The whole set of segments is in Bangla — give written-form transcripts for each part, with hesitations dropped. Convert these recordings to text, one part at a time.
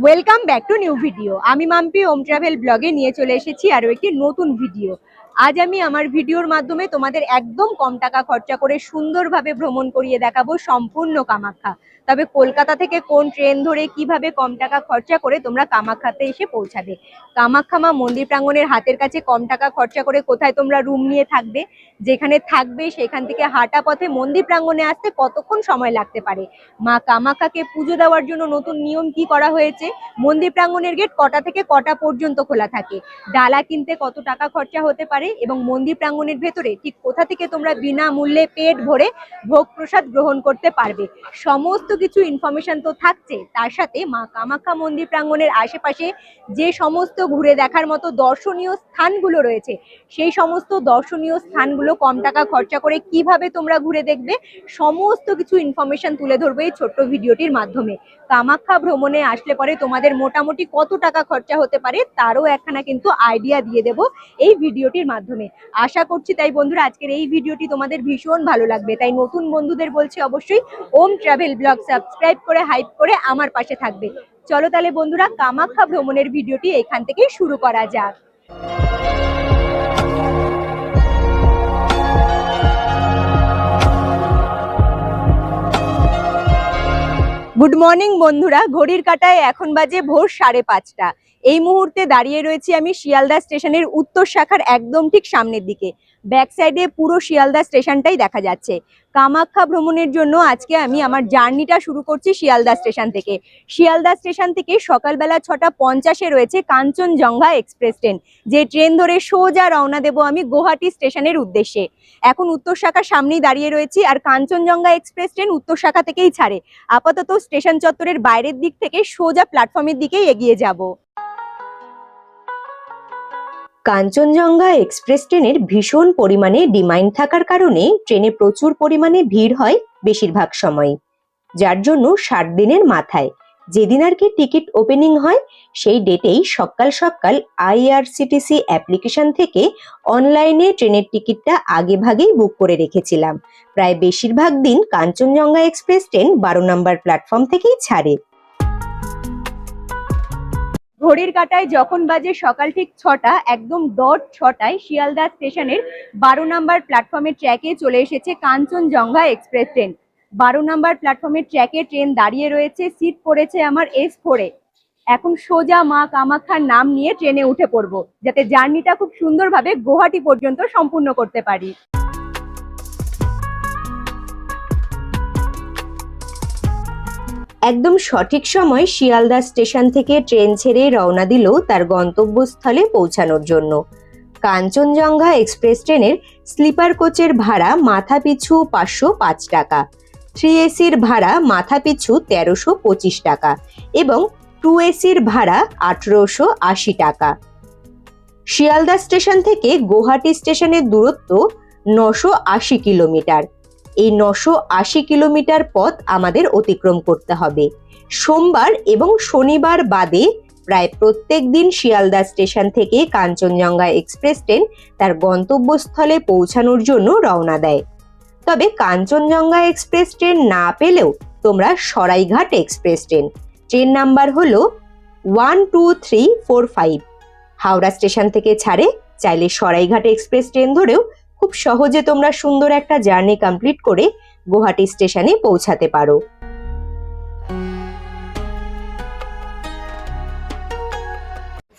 Welcome back to new video. আমি মাম্পি ওম ট্রাভেল ব্লগে নিয়ে চলে এসেছি আরো একটি নতুন ভিডিও। আজ আমি আমার ভিডিওর মাধ্যমে তোমাদের একদম কম টাকা খরচা করে সুন্দরভাবে ভ্রমণ করিয়ে দেখাবো সম্পূর্ণ কামাখ্যা। তবে কলকাতা থেকে কোন ট্রেন ধরে কিভাবে কম টাকা খরচা করে তোমরা কামাখ্যাতে এসে পৌঁছাবে, কামাখ্যা মা মন্দির প্রাঙ্গণের হাতের কাছে কম টাকা খরচা করে কোথায় তোমরা রুম নিয়ে থাকবে, যেখানে থাকবে সেখান থেকে হাঁটা পথে মন্দির প্রাঙ্গণে আসতে কতক্ষণ সময় লাগতে পারে, মা কামাখ্যাকে পুজো দেওয়ার জন্য নতুন নিয়ম কি করা হয়েছে, মন্দির প্রাঙ্গণের গেট কটা থেকে কটা পর্যন্ত খোলা থাকে, ডালা কিনতে কত টাকা খরচা হতে পারে এবং মন্দির প্রাঙ্গণের ভেতরে ঠিক কোথা থেকে তোমরা বিনামূল্যে পেট ভরে ভোগ প্রসাদ গ্রহণ করতে পারবে, সমস্ত কিছু ইনফরমেশন তো থাকছে। তার সাথে মা কামাখ্যা মন্দির প্রাঙ্গণের আশেপাশে যে সমস্ত ঘুরে দেখার মতো দর্শনীয় স্থানগুলো রয়েছে সেই সমস্ত দর্শনীয় স্থানগুলো কম টাকা খরচা করে কিভাবে তোমরা ঘুরে দেখবে, সমস্ত কিছু ইনফরমেশন তুলে ধরবে এই ছোট্ট ভিডিওটির মাধ্যমে। কামাখ্যা ভ্রমণে আসলে পরে তোমাদের মোটামুটি কত টাকা খরচা হতে পারে তারও একখানা কিন্তু আইডিয়া দিয়ে দেব এই ভিডিওটির মাধ্যমে। আশা করছি তাই বন্ধুরা আজকের এই ভিডিওটি তোমাদের ভীষণ ভালো লাগবে। তাই নতুন বন্ধুদের বলছি অবশ্যই ওম ট্রাভেল ব্লগ সাবস্ক্রাইব করে হাইপ করে আমার পাশে থাকবে। চলো তাহলে বন্ধুরা কামাখ্যা ভ্রমণের ভিডিওটি এখান থেকেই শুরু করা যাক। গুড মর্নিং বন্ধুরা, ঘড়ির কাঁটায় এখন বাজে ভোর 5:30। এই মুহূর্তে দাঁড়িয়ে রয়েছি আমি শিয়ালদা স্টেশনের উত্তর শাখার একদম ঠিক সামনের দিকে। ব্যাক সাইডে পুরো শিয়ালদা স্টেশনটাই দেখা যাচ্ছে। কামাখ্যা ভ্রমণের জন্য আজকে আমি আমার জার্নিটা শুরু করছি শিয়ালদা স্টেশন থেকে। শিয়ালদা স্টেশন থেকে সকালবেলা 6:50 রয়েছে কাঞ্চনজঙ্ঘা এক্সপ্রেস ট্রেন, যে ট্রেন ধরে সোজা রওনা দেব আমি গুয়াহাটি স্টেশনের উদ্দেশ্যে। এখন উত্তর শাখার সামনেই দাঁড়িয়ে রয়েছি আর কাঞ্চনজঙ্ঘা এক্সপ্রেস ট্রেন উত্তর শাখা থেকেই ছাড়ে। আপাতত স্টেশন চত্বরের বাইরের দিক থেকে সোজা প্ল্যাটফর্মের দিকেই এগিয়ে যাব। কাঞ্চনজঙ্ঘা এক্সপ্রেস ট্রেনের ভীষণ পরিমাণে ডিমান্ড থাকার কারণে ট্রেনে প্রচুর পরিমাণে ভিড় হয় বেশিরভাগ সময়, যার জন্য 60 দিনের মাথায় যেদিন আর কি টিকিট ওপেনিং হয় সেই ডেটেই সকাল সকাল আইআরসিটিসি অ্যাপ্লিকেশন থেকে অনলাইনে ট্রেনের টিকিটটা আগে ভাগেই বুক করে রেখেছিলাম। প্রায় বেশিরভাগ দিন কাঞ্চনজঙ্ঘা এক্সপ্রেস ট্রেন 12 নম্বর প্ল্যাটফর্ম থেকেই ছাড়ে। ঘড়ির কাঁটায় যখন বাজে সকাল ঠিক 6টা, একদম ডট 6টায় শিয়ালদা স্টেশনের 12 নম্বর প্ল্যাটফর্মের ট্র্যাকে চলে এসেছে কাঞ্চনজঙ্ঘা এক্সপ্রেস ট্রেন। 12 নম্বর প্ল্যাটফর্মের ট্র্যাকে ট্রেন দাঁড়িয়ে রয়েছে, সিট পড়েছে আমার S4-এ। এখন সোজা মা কামাখ্যার নাম নিয়ে ট্রেনে উঠে পড়বো, যাতে জার্নিটা খুব সুন্দরভাবে গুয়াহাটি পর্যন্ত সম্পূর্ণ করতে পারি। একদম সঠিক সময় শিয়ালদা স্টেশন থেকে ট্রেন ছেড়ে রওনা দিল তার গন্তব্যস্থলে পৌঁছানোর জন্য। কাঞ্চনজঙ্ঘা এক্সপ্রেস ট্রেনের স্লিপার কোচের ভাড়া মাথা পিছু 505 টাকা, 3AC-র ভাড়া মাথা পিছু 1325 টাকা এবং 2AC-র ভাড়া 1880 টাকা। শিয়ালদা স্টেশন থেকে গুয়াহাটি স্টেশনের দূরত্ব 980 কিলোমিটার। এই 980 কিলোমিটার পথ আমাদের অতিক্রম করতে হবে। সোমবার এবং শনিবার বাদে প্রায় প্রত্যেক দিন শিয়ালদা স্টেশন থেকে কাঞ্চনজঙ্ঘা এক্সপ্রেস ট্রেন তার গন্তব্যস্থলে পৌঁছানোর জন্য রওনা দেয়। তবে কাঞ্চনজঙ্ঘা এক্সপ্রেস ট্রেন না পেলেও তোমরা Saraighat express train, train number হলো 12345, হাওড়া স্টেশন থেকে ছাড়ে। চাইলে সরাইঘাট এক্সপ্রেস ট্রেন ধরেও খুব সহজে তোমরা সুন্দর একটা জার্নি কমপ্লিট করে গুয়াহাটি স্টেশনে পৌঁছাতে পারো।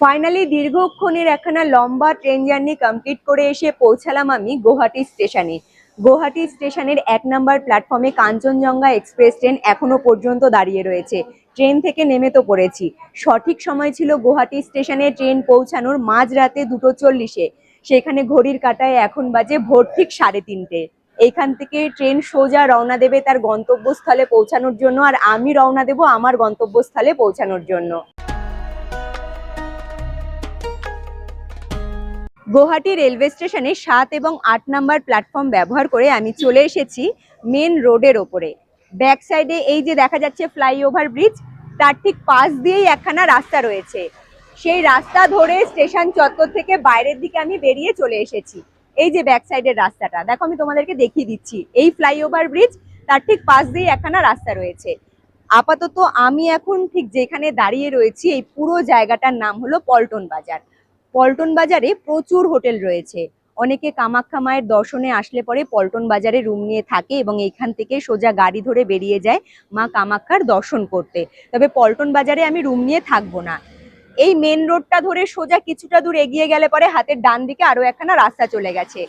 ফাইনালি দীর্ঘক্ষণের একখানা লম্বা ট্রেন জার্নি কমপ্লিট করে এসে পৌঁছালাম আমি গুয়াহাটি স্টেশনে। গুয়াহাটি স্টেশনের 1 নম্বর প্ল্যাটফর্মে কাঞ্চনজঙ্ঘা এক্সপ্রেস ট্রেন এখনো পর্যন্ত দাঁড়িয়ে রয়েছে। ট্রেন থেকে নেমে তো পড়েছি। সঠিক সময় ছিল গুয়াহাটি স্টেশনে ট্রেন পৌঁছানোর মাঝরাতে 2:40-এ। সেখানে ঘড়ির কাঁটায় এখন বাজে ভোর ঠিক 3:30। এইখান থেকে ট্রেন সোজা রওনা দেবে তার গন্তব্যস্থলে পৌঁছানোর জন্য, আর আমি রওনা দেব আমার গন্তব্যস্থলে পৌঁছানোর জন্য। গুয়াহাটি রেলওয়ে স্টেশনে 7 এবং 8 নম্বর প্ল্যাটফর্ম ব্যবহার করে আমি চলে এসেছি মেন রোডের ওপরে। ব্যাক সাইডে এই যে দেখা যাচ্ছে ফ্লাইওভার ব্রিজ, তার ঠিক পাশ দিয়েই একখানা রাস্তা রয়েছে। সেই রাস্তা ধরে স্টেশন চত্বর থেকে বাইরের দিকে আমি বেরিয়ে চলে এসেছি। এই যে ব্যাক সাইডের রাস্তাটা দেখো, আমি তোমাদেরকে দেখিয়ে দিচ্ছি। এই ফ্লাইওভার ব্রিজ, তার ঠিক পাশ দিয়ে একখানা রাস্তা রয়েছে। আপাতত আমি এখন ঠিক যেখানে দাঁড়িয়ে রয়েছি এই পুরো জায়গাটার নাম হলো পল্টন বাজার। পল্টন বাজারে প্রচুর হোটেল রয়েছে। অনেকে কামাখ্যা মায়ের দর্শনে আসলে পরে পল্টন বাজারে রুম নিয়ে থাকে এবং এইখান থেকে সোজা গাড়ি ধরে বেরিয়ে যায় মা কামাখ্যার দর্শন করতে। তবে পল্টন বাজারে আমি রুম নিয়ে থাকবো না। এই মেন রোডটা ধরে সোজা কিছুটা দূর এগিয়ে গেলে পরে হাতের ডান দিকে আরো একখানা রাস্তা চলে গেছে।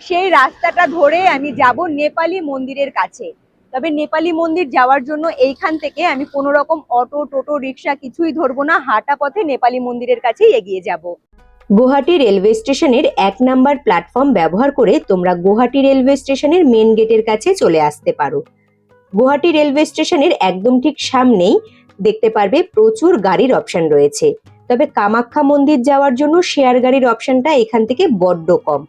সেই রাস্তাটা ধরে আমি যাব নেপালি মন্দিরের কাছে। তবে নেপালি মন্দির যাওয়ার জন্য এইখান থেকে আমি কোনো রকম অটো টোটো রিক্সা কিছুই ধরবো না, হাঁটা পথে নেপালি মন্দিরের কাছেই এগিয়ে যাব। গুয়াহাটি রেলওয়ে স্টেশনের 1 নাম্বার প্ল্যাটফর্ম ব্যবহার করে তোমরা গুয়াহাটি রেলওয়ে স্টেশনের মেন গেটের কাছে চলে আসতে পারো। গুয়াহাটি রেলওয়ে স্টেশনের একদম ঠিক সামনেই দেখতে পারবে প্রচুর গাড়ির অপশন রয়েছে। তবে কামাখ্যা মন্দির যাওয়ার জন্য শেয়ার গাড়ির অপশনটা এখান থেকে বড্ড কম।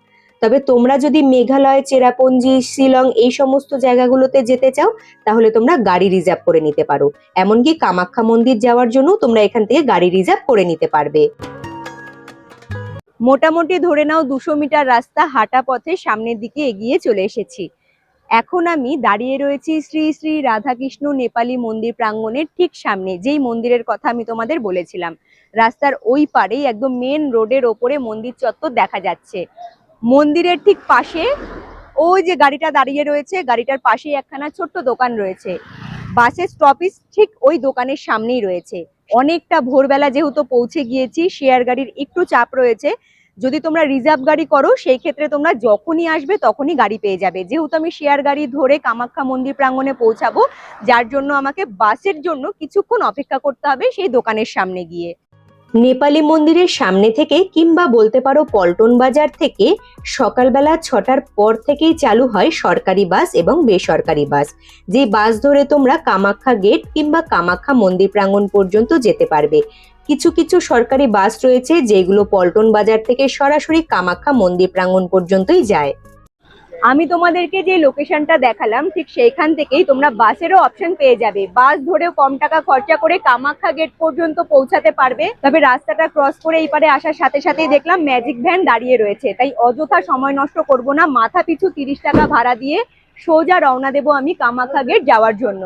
তবে তোমরা যদি মেঘালয়, চেরাপুঞ্জি, শিলং এই সমস্ত জায়গাগুলোতে যেতে চাও তাহলে তোমরা গাড়ি রিজার্ভ করে নিতে পারো। এমনকি কামাখ্যা মন্দির যাওয়ার জন্য তোমরা এখান থেকে গাড়ি রিজার্ভ করে নিতে পারবে। মোটামুটি ধরে নাও 200 মিটার রাস্তা হাঁটা পথে সামনের দিকে এগিয়ে চলে এসেছি। এখন আমি দাঁড়িয়ে রয়েছি শ্রী শ্রী রাধাকৃষ্ণ নেপালি মন্দির প্রাঙ্গণের ঠিক সামনে, যেই মন্দিরের কথা আমি তোমাদের বলেছিলাম। রাস্তার ওই পারেই একদম মেন রোডের ওপরে মন্দির চত্বর দেখা যাচ্ছে। মন্দিরের ঠিক পাশে ওই যে গাড়িটা দাঁড়িয়ে রয়েছে, গাড়িটার পাশেই একখানা ছোট্ট দোকান রয়েছে। বাসের স্টপেজ ঠিক ওই দোকানের সামনেই রয়েছে। অনেকটা ভোরবেলা যেহেতু পৌঁছে গিয়েছি, শেয়ার গাড়ির একটু চাপ রয়েছে। যদি তোমরা রিজার্ভ গাড়ি করো সেই ক্ষেত্রে তোমরা যখনই আসবে তখনই গাড়ি পেয়ে যাবে। যেহেতু আমি শেয়ার গাড়ি ধরে কামাখ্যা মন্দির প্রাঙ্গণে পৌঁছাবো, যার জন্য আমাকে বাসের জন্য কিছুক্ষণ অপেক্ষা করতে হবে সেই দোকানের সামনে গিয়ে। নেপালি মন্দিরের সামনে থেকে কিংবা বলতে পারো পল্টন বাজার থেকে সকালবেলা 6টার পর থেকেই চালু হয় সরকারি বাস এবং বেসরকারি বাস। যে বাস ধরে তোমরা কামাখ্যা গেট কিংবা কামাখ্যা মন্দির প্রাঙ্গণ পর্যন্ত যেতে পারবে। কিছু কিছু সরকারি বাস রয়েছে যেগুলো পল্টন বাজার থেকে সরাসরি কামাখ্যা মন্দির প্রাঙ্গণ পর্যন্তই যায়। আমি তোমাদেরকে যে লোকেশনটা দেখালাম ঠিক সেইখান থেকেই তোমরা বাসেরও অপশন পেয়ে যাবে। বাস ধরেও কম টাকা খরচা করে কামাখ্যা গেট পর্যন্ত পৌঁছাতে পারবে। তবে রাস্তাটা ক্রস করে এই পারে আসার সাথে সাথেই দেখলাম ম্যাজিক ভ্যান দাঁড়িয়ে রয়েছে, তাই অযথা সময় নষ্ট করব না। মাথা পিছু 30 টাকা ভাড়া দিয়ে সোজা রওনা দেবো আমি কামাখ্যা গেট যাওয়ার জন্য।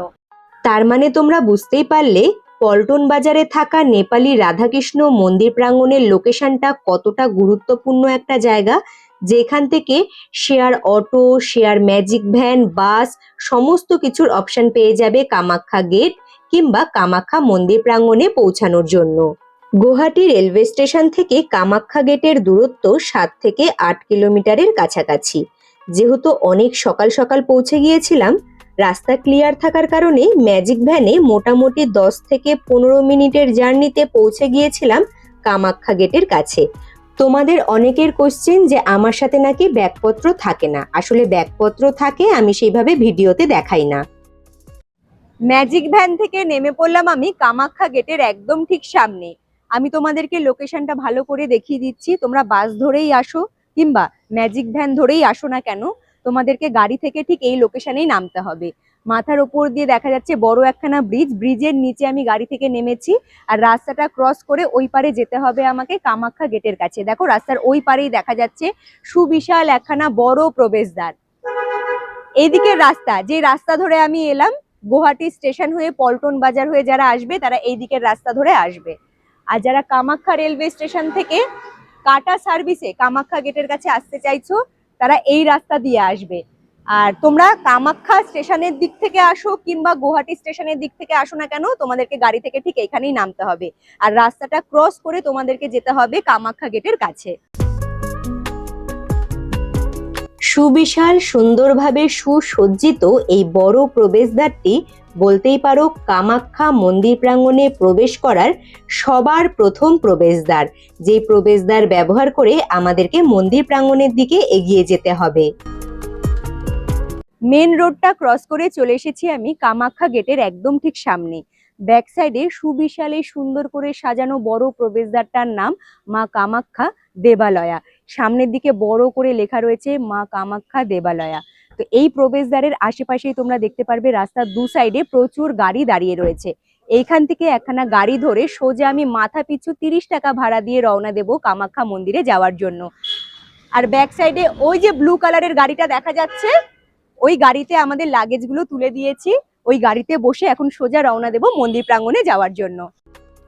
তার মানে তোমরা বুঝতেই পারলে পল্টন বাজারে থাকা নেপালি রাধাকৃষ্ণ মন্দির প্রাঙ্গণের লোকেশনটা কতটা গুরুত্বপূর্ণ একটা জায়গা, যেখান থেকে share auto, share magic van, bus সমস্ত কিছুর অপশন পেয়ে যাবে কামাখ্যা গেট কিংবা কামাখ্যা মন্দির প্রাঙ্গণে পৌঁছানোর জন্য। গুয়াহাটি রেলওয়ে স্টেশন থেকে কামাখ্যা গেটের দূরত্ব 7 থেকে 8 কিলোমিটারের কাছাকাছি। যেহেতু অনেক সকাল সকাল পৌঁছে গিয়েছিলাম, রাস্তা ক্লিয়ার থাকার কারণে ম্যাজিক ভ্যানে মোটামুটি 10 থেকে 15 মিনিটের জার্নিতে পৌঁছে গিয়েছিলাম কামাখ্যা গেটের কাছে। তোমাদের অনেকের কোশ্চেন যে আমার সাথে নাকি ব্যাগপত্র থাকে না। আসলে ব্যাগপত্র থাকে, আমি সেইভাবে ভিডিওতে দেখাই না। ম্যাজিক ভ্যান থেকে নেমে পড়লাম আমি কামাখ্যা গেটের একদম ঠিক সামনে। আমি তোমাদেরকে লোকেশনটা ভালো করে দেখিয়ে দিচ্ছি। তোমরা বাস ধরেই আসো কিংবা ম্যাজিক ভ্যান ধরেই আসো না কেন, তোমাদেরকে গাড়ি থেকে ঠিক এই লোকেশনেই নামতে হবে। মাথার ওপর দিয়ে দেখা যাচ্ছে বড় একখানা ব্রিজ, ব্রিজের নিচে আমি গাড়ি থেকে নেমেছি। আর রাস্তাটা ক্রস করে ওই পারে যেতে হবে আমাকে কামাখ্যা গেটের কাছে। দেখো রাস্তার ওই পারেই দেখা যাচ্ছে সুবিশাল একখানা বড় প্রবেশদ্বার। এইদিকে রাস্তা, যে রাস্তা ধরে আমি এলাম, গুয়াহাটি স্টেশন হয়ে পল্টন বাজার হয়ে যারা আসবে তারা এই দিকের রাস্তা ধরে আসবে। আর যারা কামাখ্যা রেলওয়ে স্টেশন থেকে কাটা সার্ভিসে কামাখ্যা গেটের কাছে আসতে চাইছো তারা এই রাস্তা দিয়ে আসবে। আর তোমরা কামাখ্যা স্টেশনের দিক থেকে আসো কিংবা গুয়াহাটি স্টেশনের দিক থেকে আসো না কেন, তোমাদেরকে গাড়ি থেকে ঠিক এখানেই নামতে হবে। আর রাস্তাটা ক্রস করে তোমাদেরকে যেতে হবে কামাখ্যা গেটের কাছে। সুবিশাল সুন্দরভাবে সুসজ্জিত এই বড় প্রবেশদ্বারটি বলতেই পারো কামাখ্যা মন্দির প্রাঙ্গণে প্রবেশ করার সবার প্রথম প্রবেশদ্বার, যে প্রবেশদ্বার ব্যবহার করে আমাদেরকে মন্দির প্রাঙ্গণের দিকে এগিয়ে যেতে হবে। মেন রোডটা ক্রস করে চলে এসেছি আমি কামাখ্যা গেটের একদম ঠিক সামনে। ব্যাক সাইডে সুবিশালে সুন্দর করে সাজানো বড় প্রবেশদ্বারটার নাম মা কামাখ্যা দেবালয়া। সামনের দিকে বড় করে লেখা রয়েছে মা কামাখ্যা দেবালয়া। তো এই প্রবেশদ্বারের আশেপাশেই তোমরা দেখতে পারবে রাস্তার দু সাইডে প্রচুর গাড়ি দাঁড়িয়ে রয়েছে। এইখান থেকে একখানা গাড়ি ধরে সোজা আমি মাথা পিছু 30 টাকা ভাড়া দিয়ে রওনা দেব কামাখ্যা মন্দিরে যাওয়ার জন্য। আর ব্যাক সাইডে ওই যে ব্লু কালারের গাড়িটা দেখা যাচ্ছে, ওই গাড়িতে আমাদের লাগেজগুলো তুলে দিয়েছি। ওই গাড়িতে বসে এখন সোজা রওনা দেব মন্দির প্রাঙ্গণে যাওয়ার জন্য।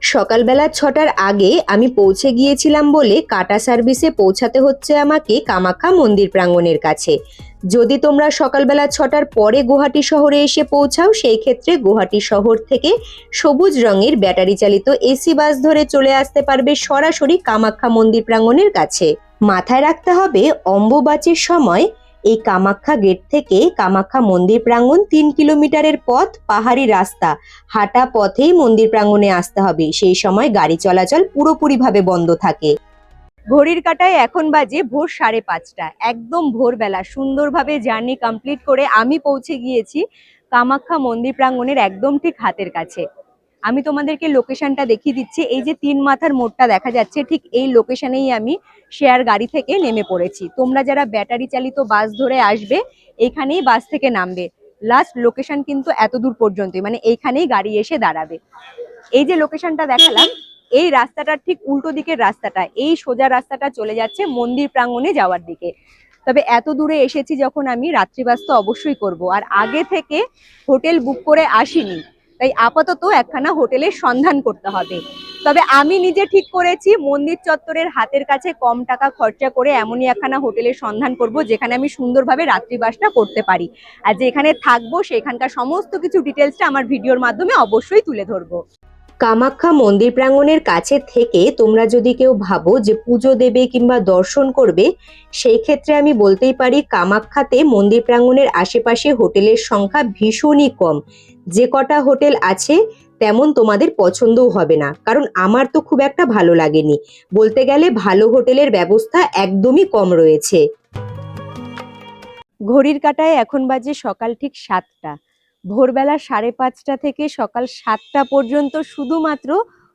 সকালবেলা 6টার আগে আমি পৌঁছে গিয়েছিলাম বলে কাটা সার্ভিসে পৌঁছাতে হচ্ছে আমাকে কামাখ্যা মন্দির প্রাঙ্গণের কাছে। যদি তোমরা সকালবেলা 6টার পরে গুয়াহাটি শহরে এসে পৌঁছাও, সেই ক্ষেত্রে গুয়াহাটি শহর থেকে সবুজ রঙের ব্যাটারি চালিত এসি বাস ধরে চলে আসতে পারবে সরাসরি কামাখ্যা মন্দির প্রাঙ্গণের কাছে। মাথায় রাখতে হবে অম্বুবাচীর সময় এই কামাখ্যা গেট থেকে কামাখ্যা মন্দির প্রাঙ্গণ 3 কিলোমিটারের পথ, পাহাড়ি রাস্তা, হাঁটা পথেই মন্দির প্রাঙ্গণে আসতে হবে। সেই সময় গাড়ি চলাচল পুরোপুরিভাবে বন্ধ থাকে। ঘড়ির কাঁটায় এখন বাজে ভোর 5:30। একদম ভোরবেলা সুন্দরভাবে জার্নি কমপ্লিট করে আমি পৌঁছে গিয়েছি কামাখ্যা মন্দির প্রাঙ্গণের একদম ঠিক হাতের কাছে। আমি তোমাদেরকে লোকেশনটা দেখিয়ে দিচ্ছি। এই যে 3 মাথার মোড়টা দেখা যাচ্ছে, ঠিক এই লোকেশনেই আমি শেয়ার গাড়ি থেকে নেমে পড়েছি। তোমরা যারা ব্যাটারি চালিত বাস ধরে আসবে, এখানেই বাস থেকে নামবে। লাস্ট লোকেশন কিন্তু এত দূর পর্যন্তই, মানে এইখানেই গাড়ি এসে দাঁড়াবে। এই যে লোকেশনটা দেখালাম, এই রাস্তাটার ঠিক উল্টো দিকের রাস্তাটা, এই সোজা রাস্তাটা চলে যাচ্ছে মন্দির প্রাঙ্গণে যাওয়ার দিকে। তবে এত দূরে এসেছি যখন, আমি রাত্রিবাস তো অবশ্যই করব, আর আগে থেকে হোটেল বুক করে আসিনি, তাই আপাতত একখানা হোটেলের সন্ধান করতে হবে। তবে আমি নিজে ঠিক করেছি মন্দির চত্বরের হাতের কাছে কম টাকা খরচা করে এমনই একখানা হোটেলের সন্ধান করব যেখানে আমি সুন্দরভাবে রাত্রিবাসটা করতে পারি। আর যেখানে থাকবো সেখানকার সমস্ত কিছু ডিটেলসটা আমার ভিডিওর মাধ্যমে অবশ্যই তুলে ধরবো। কামাখ্যা মন্দির প্রাঙ্গণের কাছে থেকে তোমরা যদি কেউ ভাবো যে পুজো দেবে কিংবা দর্শন করবে, সেই ক্ষেত্রে আমি বলতেই পারি কামাখ্যাতে মন্দির প্রাঙ্গণের আশেপাশে হোটেলের সংখ্যা ভীষণই কম। যে কটা হোটেল আছে তেমন তোমাদের পছন্দও হবে না, কারণ আমার তো খুব একটা ভালো লাগেনি। বলতে গেলে ভালো হোটেলের ব্যবস্থা একদমই কম রয়েছে। ঘড়ির কাঁটায় এখন বাজে সকাল ঠিক 7টা। ভোরবেলা 5:30 থেকে সকাল 7টা পর্যন্ত শুধুমাত্র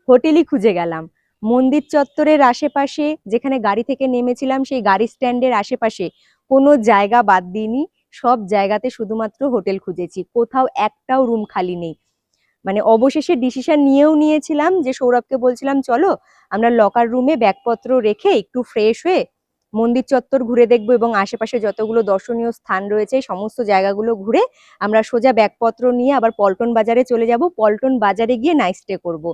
হোটেলই খুঁজে গেলাম। মন্দির চত্বরের আশেপাশে, যেখানে গাড়ি থেকে নেমেছিলাম সেই গাড়ি স্ট্যান্ডের আশেপাশে কোনো জায়গা বাদ দিইনি। সব জায়গাতে শুধুমাত্র হোটেল খুঁজেছি, কোথাও একটাও রুম খালি নেই। মানে অবশেষে ডিসিশন নিয়েও নিয়েছিলাম যে সৌরভকে বলছিলাম চলো আমরা লকার রুমে ব্যাগপত্র রেখে একটু ফ্রেশ হয়ে মন্দির চত্বর ঘুরে দেখবো এবং আশেপাশে যতগুলো দর্শনীয় স্থান রয়েছে সমস্ত জায়গাগুলো ঘুরে আমরা সোজা ব্যাগপত্র নিয়ে আবার পল্টন বাজারে চলে যাব। পল্টন বাজারে গিয়ে নাইট স্টে করবো।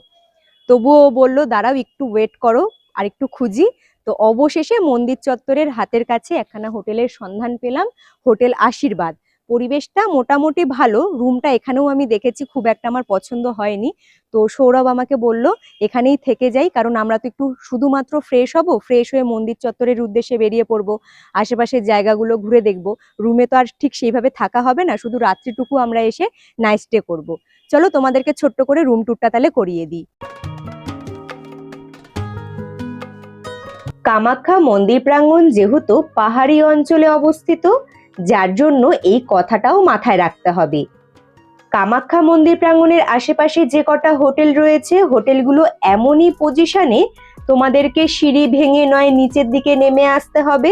তবুও বললো দাঁড়াও একটু ওয়েট করো, আর একটু খুঁজি। তো অবশেষে মন্দির চত্বরের হাতের কাছে একখানা হোটেলের সন্ধান পেলাম, হোটেল আশীর্বাদ। পরিবেশটা মোটামুটি ভালো, রুমটা এখানেও আমি দেখেছি খুব একটা আমার পছন্দ হয়নি। তো সৌরভ আমাকে বলল এখানেই থেকে যাই, কারণ আমরা তো একটু শুধুমাত্র ফ্রেশ হব, ফ্রেশ হয়ে মন্দির চত্বরের উদ্দেশ্যে বেরিয়ে পড়বো, আশেপাশের জায়গাগুলো ঘুরে দেখবো। রুমে তো আর ঠিক সেইভাবে থাকা হবে না, শুধু রাত্রিটুকু আমরা এসে নাইট স্টে করবো। চলো তোমাদেরকে ছোট্ট করে রুম ট্যুরটা তাহলে করিয়ে দিই। কামাখ্যা মন্দির প্রাঙ্গণ যেহেতু পাহাড়ি অঞ্চলে অবস্থিত, যার জন্য এই কথাটাও মাথায় রাখতে হবে। কামাখ্যা মন্দির প্রাঙ্গণের আশেপাশে যে কটা হোটেল রয়েছে, হোটেলগুলো এমনই পজিশনে তোমাদেরকে সিঁড়ি ভেঙে নয় নিচের দিকে নেমে আসতে হবে,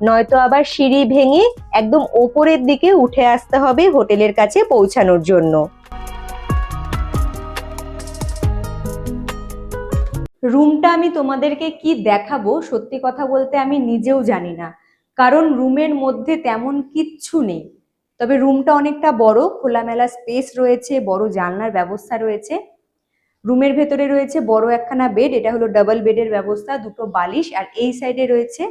নয়তো আবার সিঁড়ি ভেঙে একদম ওপরের দিকে উঠে আসতে হবে হোটেলের কাছে পৌঁছানোর জন্য। রুমটা আমি তোমাদেরকে কি দেখাবো, সত্যি কথা বলতে আমি নিজেও জানি না, কারণ রুমের মধ্যে তেমন কিচ্ছু নেই। তবে রুমটা অনেকটা বড়, খোলামেলা স্পেস রয়েছে, বড় জানলার ব্যবস্থা রয়েছে। রুমের ভেতরে রয়েছে বড় একখানা বেড, এটা হলো ডাবল বেডের ব্যবস্থা, দুটো বালিশ, আর এই সাইডে রয়েছে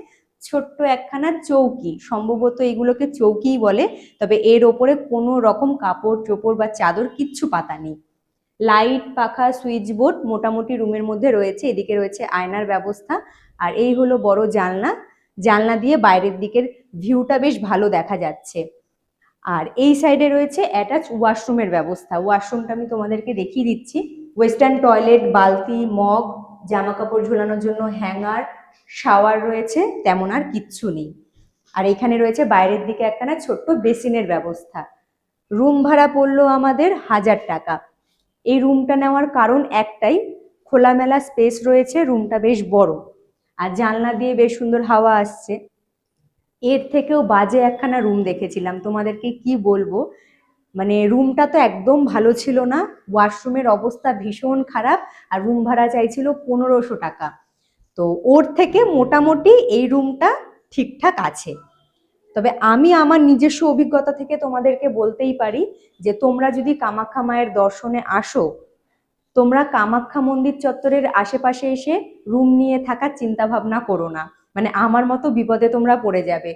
ছোট্ট একখানা চৌকি। সম্ভবত এগুলোকে চৌকিই বলে, তবে এর ওপরে কোনো রকম কাপড় চোপড় বা চাদর কিচ্ছু পাতা নেই। লাইট, পাখা, সুইচ বোর্ড মোটামুটি রুমের মধ্যে রয়েছে। এদিকে রয়েছে আয়নার ব্যবস্থা, আর এই হলো বড় জানলা। জানলা দিয়ে বাইরের দিকের ভিউটা বেশ ভালো দেখা যাচ্ছে। আর এই সাইডে রয়েছে অ্যাটাচ ওয়াশরুমের ব্যবস্থা। ওয়াশরুমটা আমি তোমাদেরকে দেখিয়ে দিচ্ছি। ওয়েস্টার্ন টয়লেট, বালতি, মগ, জামা কাপড় ঝোলানোর জন্য হ্যাঙ্গার, শাওয়ার রয়েছে, তেমন আর কিচ্ছু নেই। আর এখানে রয়েছে বাইরের দিকে একখানা ছোট্ট বেসিনের ব্যবস্থা। রুম ভাড়া পড়লো আমাদের 1000 টাকা। এই রুমটা নেওয়ার কারণ একটাই, খোলামেলা স্পেস রয়েছে, রুমটা বেশ বড়, আর জানলা দিয়ে বেশ সুন্দর হাওয়া আসছে। এর থেকেও বাজে একখানা রুম দেখেছিলাম, তোমাদেরকে কি বলবো, মানে রুমটা তো একদম ভালো ছিল না, ওয়াশরুমের অবস্থা ভীষণ খারাপ, আর রুম ভাড়া চাইছিল 1500 টাকা। তো ওর থেকে মোটামুটি এই রুমটা ঠিকঠাক আছে। তবে আমি আমার নিজস্ব অভিজ্ঞতা থেকে তোমাদেরকে বলতেই পারি যে তোমরা যদি কামাখ্যা মায়ের দর্শনে আসো, তোমরা কামাখ্যা মন্দির চত্বরের আশেপাশে এসে রুম নিয়ে থাকার চিন্তা ভাবনা করো না, মানে আমার মতো বিপদে তোমরা পড়ে যাবে।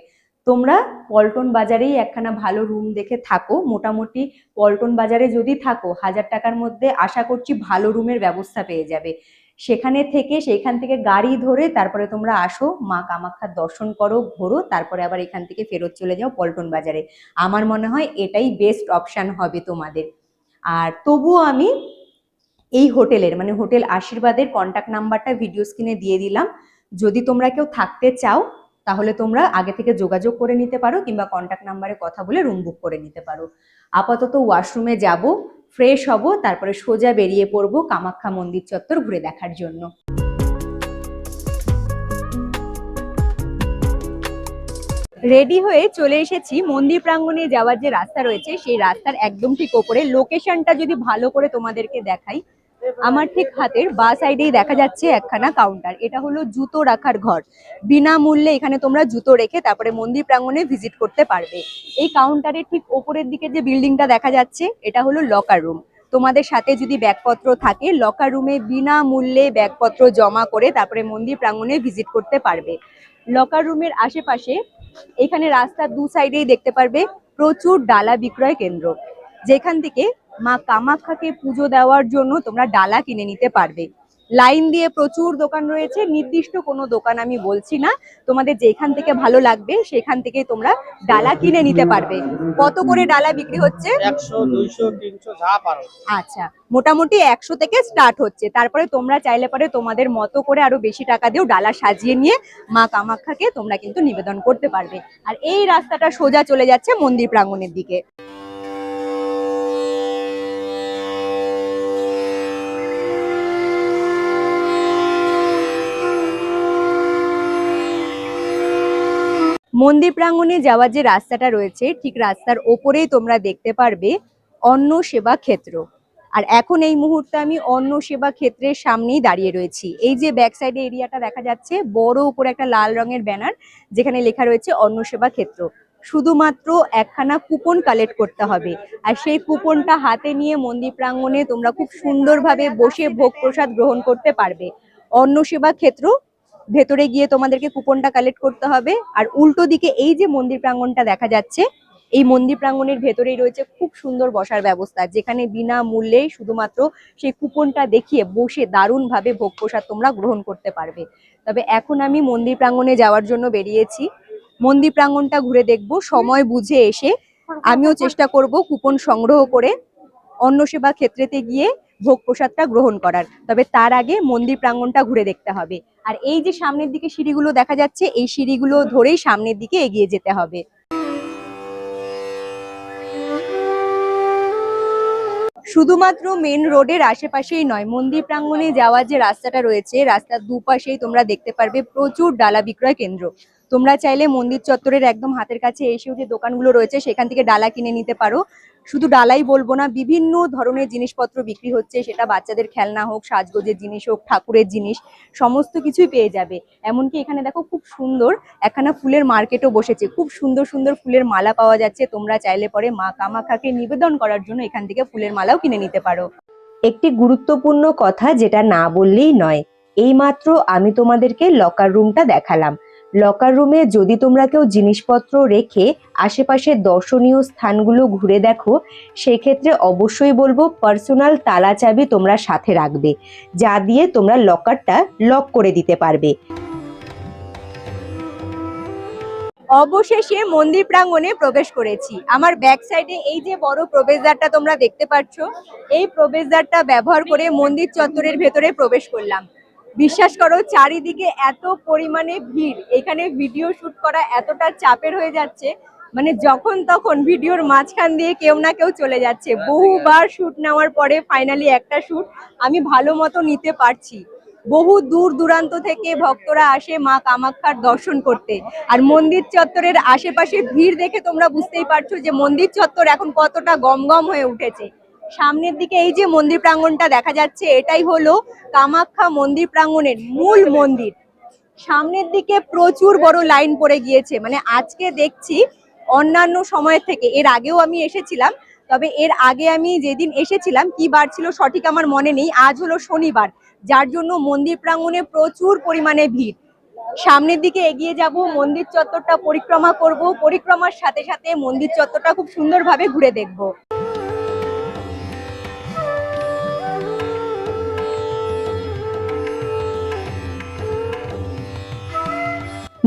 তোমরা পল্টন বাজারেই একখানা ভালো রুম দেখে থাকো। মোটামুটি পল্টন বাজারে যদি থাকো 1000 টাকার মধ্যে আশা করছি ভালো রুমের ব্যবস্থা পেয়ে যাবে। সেখান থেকে গাড়ি ধরে তারপরে তোমরা আসো, মা কামাখ্যার দর্শন করো, ঘোরো, তারপরে আবার এখান থেকে ফেরত চলে যাও পল্টন বাজারে। আমার মনে হয় এটাই বেস্ট অপশান হবে তোমাদের। আর তবুও আমি এই হোটেলের মানে হোটেল আশীর্বাদের কন্ট্যাক্ট নাম্বারটা ভিডিও স্ক্রিনে দিয়ে দিলাম। যদি তোমরা কেউ থাকতে চাও তাহলে তোমরা আগে থেকে যোগাযোগ করে নিতে পারো, কিংবা কন্ট্যাক্ট নাম্বারে কথা বলে রুম বুক করে নিতে পারো। আপাতত ওয়াশরুমে যাব, ফ্রেশ হব, তারপরে সোজা বেরিয়ে পড়বো কামাখ্যা মন্দির চত্বর ঘুরে দেখার জন্য। রেডি হয়ে চলে এসেছি মন্দির প্রাঙ্গণে যাওয়ার যে রাস্তা রয়েছে সেই রাস্তার একদম ঠিক ওপরে। লোকেশনটা যদি ভালো করে তোমাদেরকে দেখাই, আমার ঠিক হাতের বা সাইডেই দেখা যাচ্ছে একখানা কাউন্টার। এটা হলো জুতো রাখার ঘর। বিনামূল্যে এখানে তোমরা জুতো রেখে তারপরে মন্দির প্রাঙ্গণে ভিজিট করতে পারবে। এই কাউন্টারের ঠিক ওপরের দিকে যে বিল্ডিংটা দেখা যাচ্ছে এটা হলো লকার রুম। তোমাদের সাথে যদি ব্যাগপত্র থাকে লকার রুমে বিনামূল্যে ব্যাগপত্র জমা করে তারপরে মন্দির প্রাঙ্গণে ভিজিট করতে পারবে। লকার রুমের আশেপাশে এখানে রাস্তার দু সাইডেই দেখতে পারবে প্রচুর ডালা বিক্রয় কেন্দ্র, যেখান থেকে মা কামাখ্যাকে পুজো দেওয়ার জন্য তোমরা ডালা কিনে নিতে পারবে। লাইন দিয়ে প্রচুর দোকান রয়েছে, নির্দিষ্ট কোনো দোকান আমি বলছি না, তোমাদের যেখান থেকে ভালো লাগবে সেখান থেকে তোমরা ডালা কিনে নিতে পারবে। কত করে ডালা বিক্রি হচ্ছে? 100, 200, 300 যা পারো। আচ্ছা, মোটামুটি 100 থেকে স্টার্ট হচ্ছে। তারপরে তোমরা চাইলে পরে তোমাদের মতো করে আরো বেশি টাকা দিয়েও ডালা সাজিয়ে নিয়ে মা কামাখ্যাকে তোমরা কিন্তু নিবেদন করতে পারবে। আর এই রাস্তাটা সোজা চলে যাচ্ছে মন্দির প্রাঙ্গণের দিকে। মন্দির প্রাঙ্গণে যাওয়ার যে রাস্তাটা রয়েছে ঠিক রাস্তার ওপরেই তোমরা দেখতে পারবে অন্ন সেবা ক্ষেত্র। আর এখন এই মুহূর্তে আমি অন্ন সেবা ক্ষেত্রের সামনেই দাঁড়িয়ে রয়েছি। এই যে ব্যাক সাইডে এরিয়াটা দেখা যাচ্ছে, বড় উপরে একটা লাল রঙের ব্যানার যেখানে লেখা রয়েছে অন্ন সেবা ক্ষেত্র। শুধুমাত্র একখানা কুপন কালেক্ট করতে হবে, আর সেই কুপনটা হাতে নিয়ে মন্দির প্রাঙ্গণে তোমরা খুব সুন্দরভাবে বসে ভোগ প্রসাদ গ্রহণ করতে পারবে। অন্ন সেবা ক্ষেত্র ভেতরে গিয়ে তোমাদেরকে কুপনটা কালেক্ট করতে হবে। আর উল্টো দিকে এই যে মন্দির প্রাঙ্গণটা দেখা যাচ্ছে, এই মন্দির প্রাঙ্গণের ভেতরেই রয়েছে খুব সুন্দর বসার ব্যবস্থা, যেখানে বিনামূল্যে শুধুমাত্র সেই কুপনটা দেখিয়ে বসে দারুণভাবে ভোগ প্রসাদ তোমরা গ্রহণ করতে পারবে। তবে এখন আমি মন্দির প্রাঙ্গণে যাওয়ার জন্য বেরিয়েছি। মন্দির প্রাঙ্গণটা ঘুরে দেখব, সময় বুঝে এসে আমিও চেষ্টা করব কুপন সংগ্রহ করে অন্ন সেবা ক্ষেত্রেতে গিয়ে ভোগ প্রসাদটা গ্রহণ করার। তবে তার আগে মন্দির প্রাঙ্গণটা ঘুরে দেখতে হবে। আর এই যে সামনের দিকে সিঁড়িগুলো দেখা যাচ্ছে, এই সিঁড়িগুলো ধরেই সামনের দিকে এগিয়ে যেতে হবে। শুধুমাত্র মেন রোডের আশেপাশেই নয়, মন্দির প্রাঙ্গণে যাওয়ার যে রাস্তাটা রয়েছে রাস্তার দুপাশেই তোমরা দেখতে পারবে প্রচুর ডালা বিক্রয় কেন্দ্র। তোমরা চাইলে মন্দির চত্বরের একদম হাতের কাছে এসেও যে দোকানগুলো রয়েছে সেখান থেকে ডালা কিনে নিতে পারো। শুধু ডালাই বলবো না, বিভিন্ন ধরনের জিনিসপত্র বিক্রি হচ্ছে, সেটা বাচ্চাদের খেলনা হোক, সাজগোজের জিনিস হোক, ঠাকুরের জিনিস, সমস্ত কিছুই পেয়ে যাবে। এমনকি এখানে দেখো খুব সুন্দর একখানা ফুলের মার্কেটও বসেছে, খুব সুন্দর সুন্দর ফুলের মালা পাওয়া যাচ্ছে। তোমরা চাইলে পরে মা কামাখ্যাকে নিবেদন করার জন্য এখান থেকে ফুলের মালাও কিনে নিতে পারো। একটি গুরুত্বপূর্ণ কথা যেটা না বললেই নয়, এইমাত্র আমি তোমাদেরকে লকার রুমটা দেখালাম। লকার রুমে যদি তোমরা কেউ জিনিসপত্র রেখে আশেপাশে দর্শনীয় স্থানগুলো ঘুরে দেখো, সেক্ষেত্রে অবশ্যই বলবো পার্সোনাল তালা চাবি তোমরা সাথে রাখবে, যা দিয়ে তোমরা লকারটা লক করে দিতে পারবে। অবশেষে মন্দির প্রাঙ্গণে প্রবেশ করেছি। আমার ব্যাক সাইডে এই যে বড় প্রবেশদ্বারটা তোমরা দেখতে পাচ্ছ, এই প্রবেশদ্বারটা ব্যবহার করে মন্দির চত্বরের ভেতরে প্রবেশ করলাম। বিশ্বাস করো চারিদিকে এত পরিমাণে ভিড়, এখানে ভিডিও শুট করা এতটা চাপের হয়ে যাচ্ছে, মানে যখন তখন ভিডিওর মাঝখান দিয়ে কেউ না কেউ চলে যাচ্ছে। বহুবার শুট নেওয়ার পরে ফাইনালি একটা শুট আমি ভালো মতো নিতে পারছি। বহু দূর দূরান্ত থেকে ভক্তরা আসে মা কামাখ্যার দর্শন করতে। আর মন্দির চত্বরের আশেপাশে ভিড় দেখে তোমরা বুঝতেই পারছো যে মন্দির চত্বর এখন কতটা গমগম হয়ে উঠেছে। সামনের দিকে এই যে মন্দির প্রাঙ্গণটা দেখা যাচ্ছে, এটাই হলো কামাখ্যা মন্দির প্রাঙ্গণের মূল মন্দির। সামনের দিকে প্রচুর বড় লাইন পড়ে গিয়েছে, মানে আজকে দেখছি অন্যান্য সময়ের থেকে, এর আগেও আমি এসেছিলাম, তবে এর আগে আমি যেদিন এসেছিলাম কি বার ছিল সঠিক আমার মনে নেই, আজ হলো শনিবার, যার জন্য মন্দির প্রাঙ্গণে প্রচুর পরিমাণে ভিড়। সামনের দিকে এগিয়ে যাব, মন্দির চত্বরটা পরিক্রমা করব, পরিক্রমার সাথে সাথে মন্দির চত্বরটা খুব সুন্দরভাবে ঘুরে দেখব।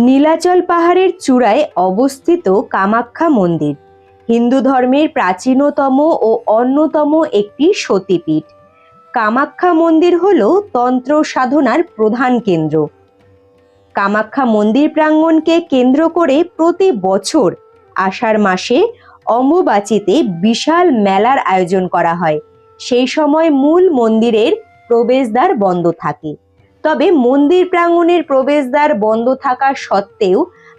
নীলাচল পাহাড়ের চূড়ায় অবস্থিত কামাখ্যা মন্দির হিন্দু ধর্মের প্রাচীনতম ও অন্যতম একটি সতীপীঠ। কামাখ্যা মন্দির হল তন্ত্র সাধনার প্রধান কেন্দ্র। কামাখ্যা মন্দির প্রাঙ্গণকে কেন্দ্র করে প্রতি বছর আষাঢ় মাসে অম্বুবাচীতে বিশাল মেলার আয়োজন করা হয়। সেই সময় মূল মন্দিরের প্রবেশদ্বার বন্ধ থাকে, তবে মন্দির প্রাঙ্গণের প্রবেশদ্বার বন্ধ থাকা সত্ত্বেও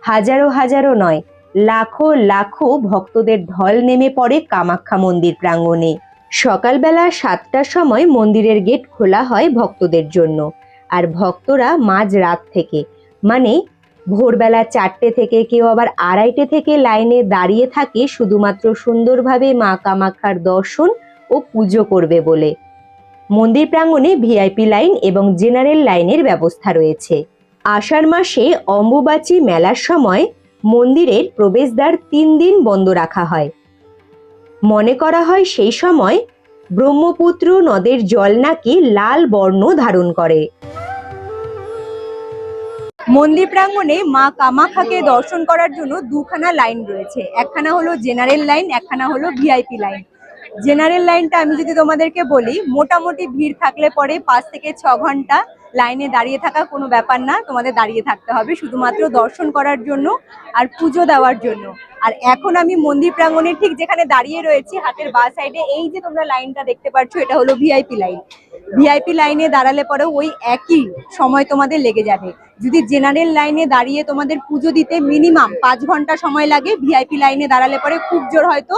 হাজারো হাজারো নয়, লাখো লাখো ভক্তদের ঢল নেমে পড়ে কামাখ্যা মন্দির প্রাঙ্গণে। সকালবেলা 7টার সময় মন্দিরের গেট খোলা হয় ভক্তদের জন্য, আর ভক্তরা মাঝ রাত থেকে, মানে ভোরবেলা 4টে থেকে, কেউ আবার 2:30 থেকে লাইনে দাঁড়িয়ে থাকে শুধুমাত্র সুন্দরভাবে মা কামাখ্যার দর্শন ও পুজো করবে বলে। মন্দির প্রাঙ্গণে ভিআইপি লাইন এবং জেনারেল লাইনের ব্যবস্থা রয়েছে। আষাঢ় মাসে অম্বুবাচী মেলার সময় মন্দিরের প্রবেশদ্বার 3 দিন বন্ধ রাখা হয়। মনে করা হয় সেই সময় ব্রহ্মপুত্র নদের জল নাকি লাল বর্ণ ধারণ করে। মন্দির প্রাঙ্গণে মা কামাখ্যাকে দর্শন করার জন্য দুখানা লাইন রয়েছে, একখানা হলো জেনারেল লাইন, একখানা হলো ভিআইপি লাইন। জেনারেল লাইনটা আমি যদি তোমাদেরকে বলি, মোটামুটি ভিড় থাকলে পরে 5 থেকে 6 ঘন্টা লাইনে দাঁড়িয়ে থাকা কোনো ব্যাপার না, তোমাদের দাঁড়িয়ে থাকতে হবে শুধুমাত্র দর্শন করার জন্য আর পুজো দেওয়ার জন্য। আর এখন আমি মন্দির প্রাঙ্গণের ঠিক যেখানে দাঁড়িয়ে রয়েছি হাতের বাঁ সাইডে, এই যে তোমরা লাইনটা দেখতে পাচ্ছ, এটা হলো ভিআইপি লাইন। ভিআইপি লাইনে দাঁড়ালে পরেও ওই একই সময় তোমাদের লেগে যাবে। যদি জেনারেল লাইনে দাঁড়িয়ে তোমাদের পুজো দিতে মিনিমাম 5 ঘন্টা সময় লাগে, ভিআইপি লাইনে দাঁড়ালে পরে খুব জোর হয়তো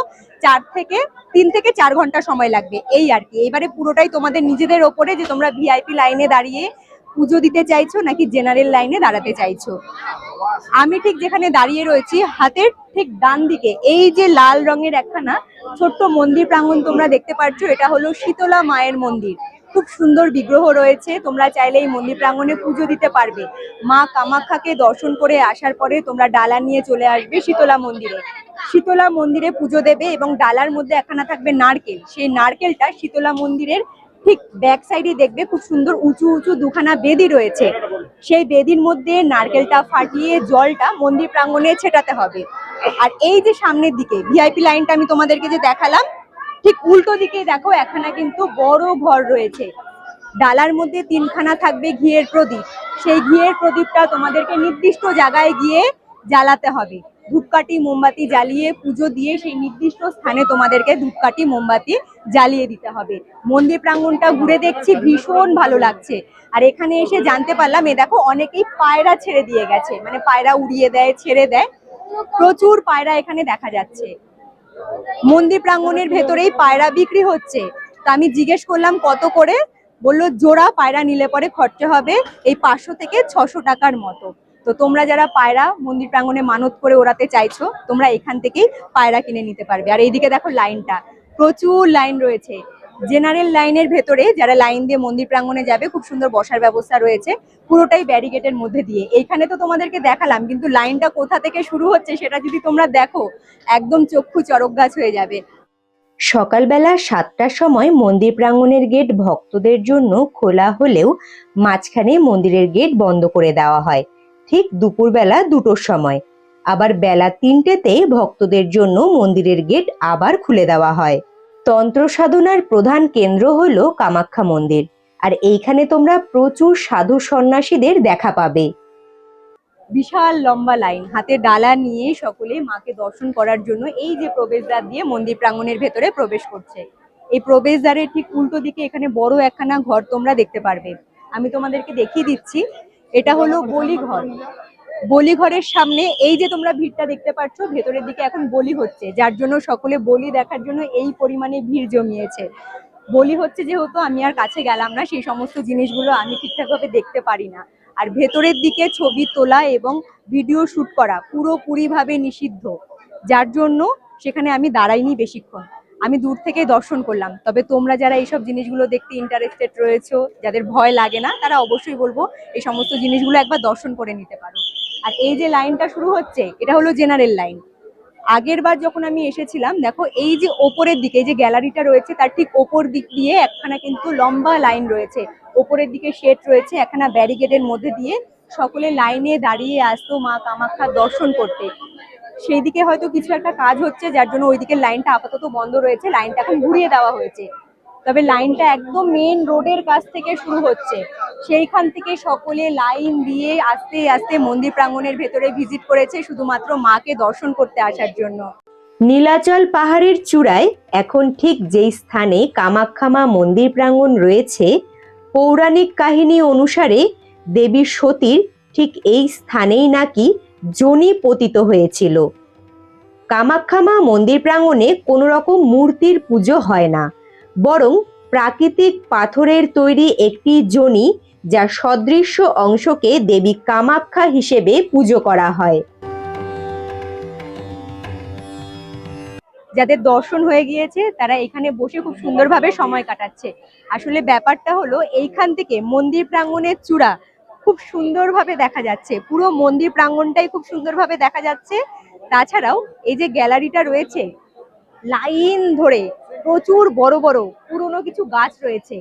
3 থেকে 4 ঘন্টা সময় লাগবে, এই আর কি। এইবারে পুরোটাই তোমাদের নিজেদের ওপরে যে তোমরা ভিআইপি লাইনে দাঁড়িয়ে পুজো দিতে চাইছো নাকি জেনারেল লাইনে দাঁড়াতে চাইছো। আমি ঠিক যেখানে দাঁড়িয়ে রয়েছি হাতের ঠিক ডান দিকে এই যে লাল রঙের একখানা ছোট্ট মন্দির প্রাঙ্গণ তোমরা দেখতে পাচ্ছ, এটা হলো শীতলা মায়ের মন্দির। খুব সুন্দর বিগ্রহ রয়েছে, তোমরা চাইলে এই মন্দির প্রাঙ্গণে পুজো দিতে পারবে। মা কামাখ্যাকে দর্শন করে আসার পরে তোমরা ডালা নিয়ে চলে আসবে শীতলা মন্দিরে। শীতলা মন্দিরে পুজো দেবে এবং ডালার মধ্যে একখানা থাকবে নারকেল। সেই নারকেলটা শীতলা মন্দিরের ঠিক ব্যাক সাইডে দেখবে খুব সুন্দর উঁচু উঁচু দুখানা বেদি রয়েছে, সেই বেদির মধ্যে নারকেলটা ফাটিয়ে জলটা মন্দির প্রাঙ্গণে ছেটাতে হবে। আর এই যে সামনের দিকে ভিআইপি লাইনটা আমি তোমাদেরকে যে দেখালাম, ঠিক উল্টো দিকে দেখো একখানা কিন্তু বড় ঘর রয়েছে। ডালার মধ্যে 3খানা থাকবে ঘিয়ের প্রদীপ, সেই ঘিয়ের প্রদীপটা তোমাদেরকে নির্দিষ্ট জায়গায় গিয়ে জ্বালাতে হবে। ধূপকাঠি মোমবাতি জ্বালিয়ে পুজো দিয়ে সেই নির্দিষ্ট স্থানে তোমাদেরকে ধূপকাঠি মোমবাতি জ্বালিয়ে দিতে হবে। মন্দির প্রাঙ্গণটা ঘুরে দেখছি ভীষণ ভালো লাগছে। আর এখানে এসে জানতে পারলাম, এ দেখো অনেকেই পায়রা ছেড়ে দিয়ে গেছে, মানে পায়রা উড়িয়ে দেয়, ছেড়ে দেয়, প্রচুর পায়রা এখানে দেখা যাচ্ছে। মন্দির প্রাঙ্গণের ভেতরেই পায়রা বিক্রি হচ্ছে। তা আমি জিজ্ঞেস করলাম কত করে, বললো জোড়া পায়রা নিলে পরে খরচা হবে এই 500 থেকে 600 টাকার মতো। তো তোমরা যারা পায়রা মন্দির প্রাঙ্গণে মানত করে ওড়াতে চাইছো, তোমরা এখান থেকেই পায়রা কিনে নিতে পারবে। আর এইদিকে দেখো লাইনটা, প্রচুর লাইন রয়েছে। জেনারেল লাইনের ভেতরে যারা লাইন দিয়ে মন্দির প্রাঙ্গণে যাবে, খুব সুন্দর বসার ব্যবস্থা রয়েছে, পুরোটাই ব্যারিকেডের মধ্যে দিয়ে। এইখানে তো তোমাদেরকে দেখালাম, কিন্তু লাইনটা কোথা থেকে শুরু হচ্ছে সেটা যদি তোমরা দেখো, একদম চক্ষু চড়ক গাছ হয়ে যাবে। সকালবেলা 7টার সময় মন্দির প্রাঙ্গণের গেট ভক্তদের জন্য খোলা হলেও মাঝখানে মন্দিরের গেট বন্ধ করে দেওয়া হয় ঠিক দুপুরবেলা 2টোর সময়। আবার বেলা 3টেতে ভক্তদের জন্য মন্দিরের গেট আবার খুলে দেওয়া হয়। তন্ত্র সাধনার প্রধান কেন্দ্র হলো কামাখ্যা মন্দির, আর এইখানে তোমরা প্রচুর সাধু সন্ন্যাসীদের দেখা পাবে। বিশাল লম্বা লাইন, হাতে ডালা নিয়ে সকলে মাকে দর্শন করার জন্য এই যে প্রবেশদ্বার দিয়ে মন্দির প্রাঙ্গণের ভেতরে প্রবেশ করছে। এই প্রবেশদ্বারের ঠিক উল্টো দিকে এখানে বড় একখানা ঘর তোমরা দেখতে পারবে। আমি তোমাদেরকে দেখিয়ে দিচ্ছি, এটা হলো বলি ঘর। বলি ঘরের সামনে এই যে তোমরা ভিড়টা দেখতে পাচ্ছ, ভেতরের দিকে এখন বলি হচ্ছে, যার জন্য সকলে বলি দেখার জন্য এই পরিমাণে ভিড় জমিয়েছে। বলি হচ্ছে যেহেতু আমি আর কাছে গেলাম না, সেই সমস্ত জিনিসগুলো আমি ঠিকঠাক ভাবে দেখতে পারি না। আর ভেতরের দিকে ছবি তোলা এবং ভিডিও শুট করা পুরোপুরিভাবে নিষিদ্ধ, যার জন্য সেখানে আমি দাঁড়াইনি বেশিক্ষণ। আমি দূর থেকে দর্শন করলাম। তবে তোমরা যারা এইসব জিনিসগুলো দেখতে ইন্টারেস্টেড রয়েছো, যাদের ভয় লাগে না, তারা অবশ্যই বলবো এই সমস্ত জিনিসগুলো একবার দর্শন করে নিতে পারো। আর এই যে লাইনটা শুরু হচ্ছে, এটা হলো জেনারেল লাইন। আগের বার যখন আমি এসেছিলাম, দেখো এই যে ওপরের দিকে এই যে গ্যালারিটা রয়েছে তার ঠিক ওপর দিক দিয়ে একখানা কিন্তু লম্বা লাইন রয়েছে, ওপরের দিকে শেড রয়েছে, একখানা ব্যারিকেডের মধ্যে দিয়ে সকলে লাইনে দাঁড়িয়ে আসতো মা কামাখ্যার দর্শন করতে। সেই দিকে হয়তো কিছু একটা কাজ হচ্ছে, যার জন্য ওই দিকের লাইনটা আপাতত বন্ধ রয়েছে, লাইনটা এখন ঘুরিয়ে দেওয়া হয়েছে। তবে লাইনটা একদম মেন রোডের কাছ থেকে শুরু হচ্ছে, সেইখান থেকে সকলে লাইন দিয়ে আস্তে আস্তে মন্দির প্রাঙ্গণের ভেতরে ভিজিট করেছে শুধুমাত্র মাকে দর্শন করতে আসার জন্য। নীলাচল পাহাড়ের চূড়ায় এখন ঠিক যেই স্থানে কামাখ্যা মা মন্দির প্রাঙ্গণ রয়েছে, পৌরাণিক কাহিনী অনুসারে দেবী সতীর ঠিক এই স্থানেই নাকি যোনি পতিত হয়েছিল। কামাখ্যা মা মন্দির প্রাঙ্গণে কোনো রকম মূর্তির পুজো হয় না, বরং প্রাকৃতিক পাথরের তৈরি একটি যোনি, যার সদৃশ্য অংশকে দেবী কামাখ্যা হিসেবে পুজো করা হয়। যাদের দর্শন হয়ে গিয়েছে তারা এখানে বসে খুব সুন্দরভাবে সময় কাটাচ্ছে। আসলে ব্যাপারটা হলো, এইখান থেকে মন্দির প্রাঙ্গণের চূড়া খুব সুন্দরভাবে দেখা যাচ্ছে, পুরো মন্দির প্রাঙ্গণটাই খুব সুন্দরভাবে দেখা যাচ্ছে। তাছাড়াও এই যে গ্যালারিটা রয়েছে, লাইন ধরে প্রচুর বড় বড় পুরনো কিছু গাছ রয়েছে,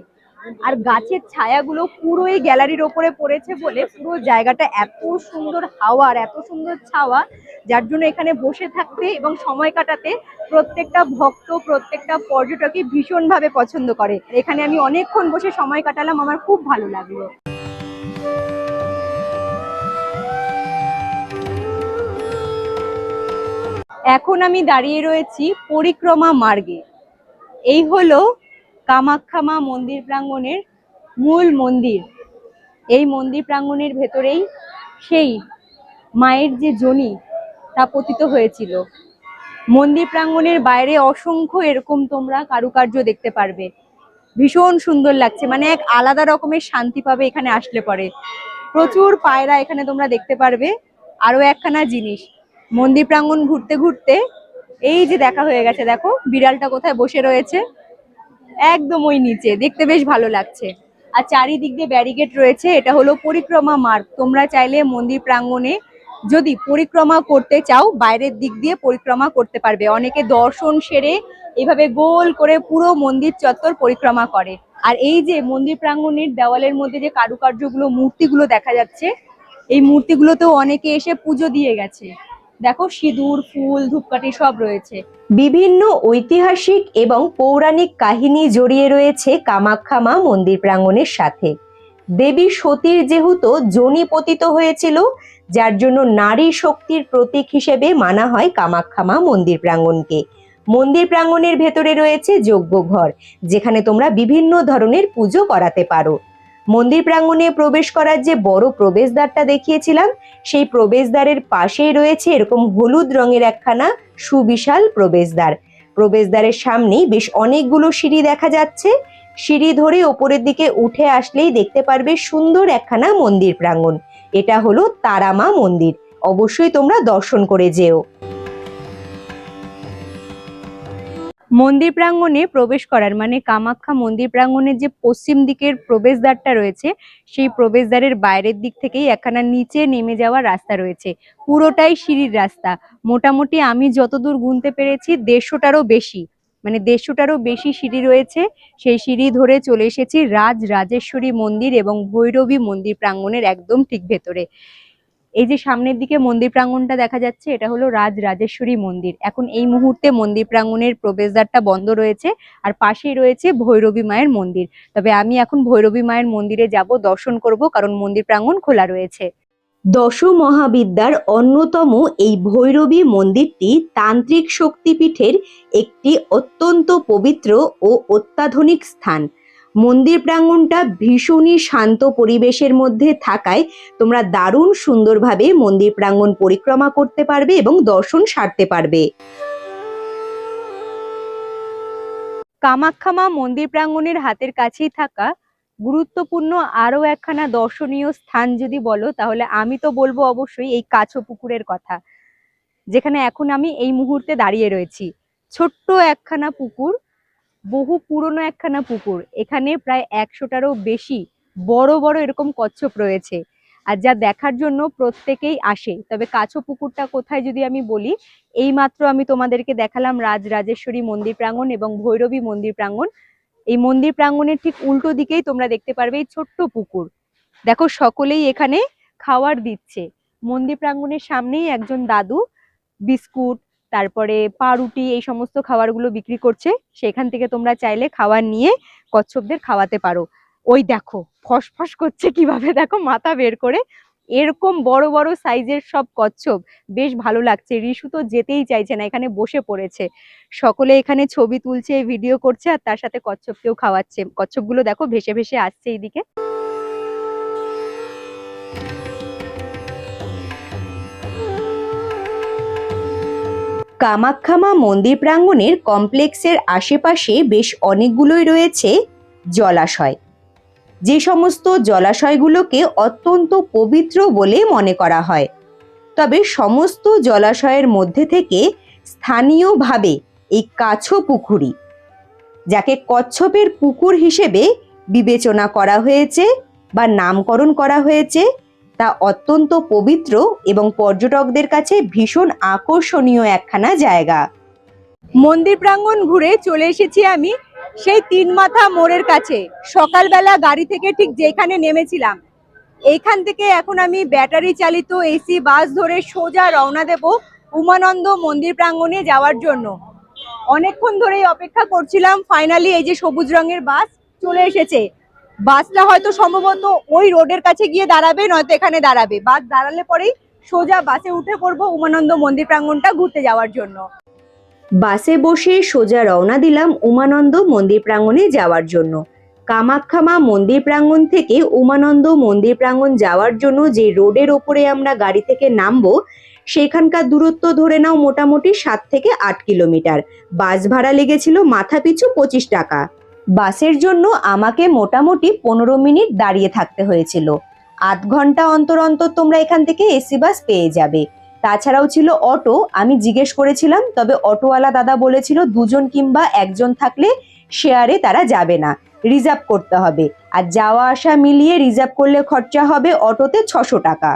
আর গাছের ছায়াগুলো পুরো এই গ্যালারির ওপরে পড়েছে বলে পুরো জায়গাটা এত সুন্দর হাওয়া আর এত সুন্দর ছাওয়া, যার জন্য এখানে বসে থাকতে এবং সময় কাটাতে প্রত্যেকটা ভক্ত, প্রত্যেকটা পর্যটকই ভীষণভাবে পছন্দ করে। এখানে আমি অনেকক্ষণ বসে সময় কাটালাম, আমার খুব ভালো লাগলো। এখন আমি দাঁড়িয়ে রয়েছি পরিক্রমা মার্গে। এই হলো কামাখ্যা মা মন্দির প্রাঙ্গণের মূল মন্দির। এই মন্দির প্রাঙ্গণের ভেতরেই সেই মায়ের যে যোনি তা পতিত হয়েছিল। মন্দির প্রাঙ্গণের বাইরে অসংখ্য এরকম তোমরা কারুকার্য দেখতে পারবে, ভীষণ সুন্দর লাগছে, মানে এক আলাদা রকমের শান্তি পাবে এখানে আসলে পরে। প্রচুর পায়রা এখানে তোমরা দেখতে পারবে। আরো একখানা জিনিস, মন্দির প্রাঙ্গণ ঘুরতে ঘুরতে এই যে দেখা হয়ে গেছে, দেখো বিড়ালটা কোথায় বসে রয়েছে, একদম ওই নিচে, দেখতে বেশ ভালো লাগছে। আর চারিদিক দিয়ে ব্যারিকেড রয়েছে, এটা হলো পরিক্রমা মার্গ। তোমরা চাইলে মন্দির প্রাঙ্গণে যদি পরিক্রমা করতে চাও, বাইরের দিক দিয়ে পরিক্রমা করতে পারবে। অনেকে দর্শন সেরে এভাবে গোল করে পুরো মন্দির চত্বর পরিক্রমা করে। আর এই যে মন্দির প্রাঙ্গণের দেওয়ালের মধ্যে যে কারুকার্যগুলো, মূর্তিগুলো দেখা যাচ্ছে, এই মূর্তিগুলোতেও অনেকে এসে পুজো দিয়ে গেছে। দেখো সিঁদুর, ফুল, ধূপকাঠি সব রয়েছে। বিভিন্ন ঐতিহাসিক এবং পৌরাণিক কাহিনী জড়িয়ে রয়েছে কামাখ্যা মা মন্দির প্রাঙ্গণের সাথে। দেবী সতীর যেহেতু যোনি পতিত হয়েছিল, যার জন্য নারী শক্তির প্রতীক হিসেবে মানা হয় কামাখ্যা মা মন্দির প্রাঙ্গণকে। মন্দির প্রাঙ্গণের ভেতরে রয়েছে যজ্ঞঘর, যেখানে তোমরা বিভিন্ন ধরনের পুজো করাতে পারো। মন্দির প্রাঙ্গণে প্রবেশ করার যে বড় প্রবেশদ্বারটা দেখিয়েছিলাম, সেই প্রবেশদ্বারের পাশেই রয়েছে এরকম হলুদ রঙের একখানা সুবিশাল প্রবেশদ্বার। প্রবেশদ্বারের সামনেই বেশ অনেকগুলো সিঁড়ি দেখা যাচ্ছে। সিঁড়ি ধরে ওপরের দিকে উঠে আসলেই দেখতে পারবে সুন্দর একখানা মন্দির প্রাঙ্গণ। এটা হলো তারামা মন্দির, অবশ্যই তোমরা দর্শন করে যেও। মন্দির প্রাঙ্গণে প্রবেশ করার মানে কামাখ্যা মন্দির প্রাঙ্গণের যে পশ্চিম দিকের প্রবেশদ্বারটা রয়েছে, সেই প্রবেশদ্বারের বাইরের দিক থেকেই একখানা নিচে নেমে যাওয়ার রাস্তা রয়েছে, পুরোটাই সিঁড়ির রাস্তা। মোটামুটি আমি যতদূর গুনতে পেরেছি 150টারও বেশি, মানে 150টারও বেশি সিঁড়ি রয়েছে। সেই সিঁড়ি ধরে চলে এসেছি রাজরাজেশ্বরী মন্দির এবং ভৈরবী মন্দির প্রাঙ্গণের একদম ঠিক ভেতরে। এই যে সামনের দিকে মন্দির প্রাঙ্গণটা দেখা যাচ্ছে, এটা হলো রাজরাজেশ্বরী মন্দির। এখন এই মুহূর্তে মন্দির প্রাঙ্গণের প্রবেশদ্বারটা বন্ধ রয়েছে, আর পাশেই রয়েছে ভৈরবী মায়ের মন্দির। তবে আমি এখন ভৈরবী মায়ের মন্দিরে যাব, দর্শন করব, কারণ মন্দির প্রাঙ্গণ খোলা রয়েছে। দশ মহাবিদ্যার অন্যতম এই ভৈরবী মন্দিরটি তান্ত্রিক শক্তিপীঠের একটি অত্যন্ত পবিত্র ও অত্যাধুনিক স্থান। মন্দির প্রাঙ্গণটা ভীষণই শান্ত পরিবেশের মধ্যে থাকায় তোমরা দারুণ সুন্দরভাবে মন্দির প্রাঙ্গণ পরিক্রমা করতে পারবে এবং দর্শন সারতে পারবে। কামাখ্যা মা মন্দির প্রাঙ্গণের হাতের কাছেই থাকা গুরুত্বপূর্ণ আরো একখানা দর্শনীয় স্থান যদি বলো, তাহলে আমি তো বলবো অবশ্যই এই কাছো পুকুরের কথা, যেখানে এখন আমি এই মুহূর্তে দাঁড়িয়ে রয়েছি। ছোট্ট একখানা পুকুর, বহু পুরনো একখানা পুকুর। এখানে প্রায় 100টারও বেশি বড় বড় এরকম কচ্ছপ রয়েছে, আর যা দেখার জন্য প্রত্যেকেই আসে। তবে কাছো পুকুরটা কোথায় যদি আমি বলি, এইমাত্র আমি তোমাদেরকে দেখালাম রাজরাজেশ্বরী মন্দির প্রাঙ্গণ এবং ভৈরবী মন্দির প্রাঙ্গণ। এই মন্দির প্রাঙ্গণের ঠিক উল্টো দিকেই তোমরা দেখতে পারবে এই ছোট্ট পুকুর। দেখো সকলেই এখানে খাবার দিচ্ছে। মন্দির প্রাঙ্গণের সামনেই একজন দাদু বিস্কুট, তারপরে পাউরুটি, এই সমস্ত খাবারগুলো বিক্রি করছে। সেখান থেকে তোমরা চাইলে খাবার নিয়ে কচ্ছপদের খাওয়াতে পারো। ওই দেখো ফসফস করছে কিভাবে, দেখো মাথা বের করে। এরকম বড় বড় সাইজের সব কচ্ছপ, বেশ ভালো লাগছে। রিশু তো যেতেই চাইছে না, এখানে বসে পড়েছে। সকলে এখানে ছবি তুলছে, ভিডিও করছে, আর তার সাথে কচ্ছপকেও খাওয়াচ্ছে। কচ্ছপগুলো দেখো ভেসে ভেসে আসছে এইদিকে। কামাখ্যা মা মন্দির প্রাঙ্গণের কমপ্লেক্সের আশেপাশে বেশ অনেকগুলোই রয়েছে জলাশয়, যে সমস্ত জলাশয়গুলোকে অত্যন্ত পবিত্র বলে মনে করা হয়। তবে সমস্ত জলাশয়ের মধ্যে থেকে স্থানীয়ভাবে এই কাছো পুকুরি, যাকে কচ্ছপের পুকুর হিসেবে বিবেচনা করা হয়েছে বা নামকরণ করা হয়েছে, তা অত্যন্ত পবিত্র এবং পর্যটকদের কাছে ভীষণ আকর্ষণীয় একখানা জায়গা। মন্দির প্রাঙ্গণ ঘুরে চলে এসেছি আমি সেই 3 মাথা মোড়ের কাছে। সকালবেলা গাড়ি থেকে ঠিক যেখানে নেমেছিলাম, এইখান থেকে এখন আমি ব্যাটারি চালিত এসি বাস ধরে সোজা রওনা দেব উমানন্দ মন্দির প্রাঙ্গণে যাওয়ার জন্য। অনেকক্ষণ ধরেই অপেক্ষা করছিলাম, ফাইনালি এই যে সবুজ রঙের বাস চলে এসেছে। বাসটা হয়তো সম্ভবত ওই রোডের কাছে গিয়ে দাঁড়াবে, নয়তো এখানে দাঁড়াবে। বাস দাঁড়ালে পরেই সোজা বাসে উঠে পড়বো উমানন্দ মন্দির প্রাঙ্গণটা ঘুরতে যাওয়ার জন্য। বাসে বসে সোজা রওনা দিলাম উমানন্দ মন্দির প্রাঙ্গণে যাওয়ার জন্য। কামাখ্যা মা মন্দির প্রাঙ্গণ থেকে উমানন্দ মন্দির প্রাঙ্গণ যাওয়ার জন্য যে রোডের ওপরে আমরা গাড়ি থেকে নামবো, সেখানকার দূরত্ব ধরে নাও মোটামুটি 7 থেকে 8 কিলোমিটার। বাস ভাড়া লেগেছিল মাথা পিছু 25 টাকা। বাসের জন্য আমাকে মোটামুটি 15 মিনিট দাঁড়িয়ে থাকতে হয়েছিল। আধ ঘন্টা অন্তর অন্তর তোমরা এখান থেকে এসি বাস পেয়ে যাবে। তাছাড়াও ছিল অটো, আমি জিজ্ঞেস করেছিলাম, তবে অটোওয়ালা দাদা বলেছিল 2 জন কিংবা 1 জন থাকলে শেয়ারে তারা যাবে না, রিজার্ভ করতে হবে। আর যাওয়া আসা মিলিয়ে রিজার্ভ করলে খরচা হবে অটোতে 600 টাকা।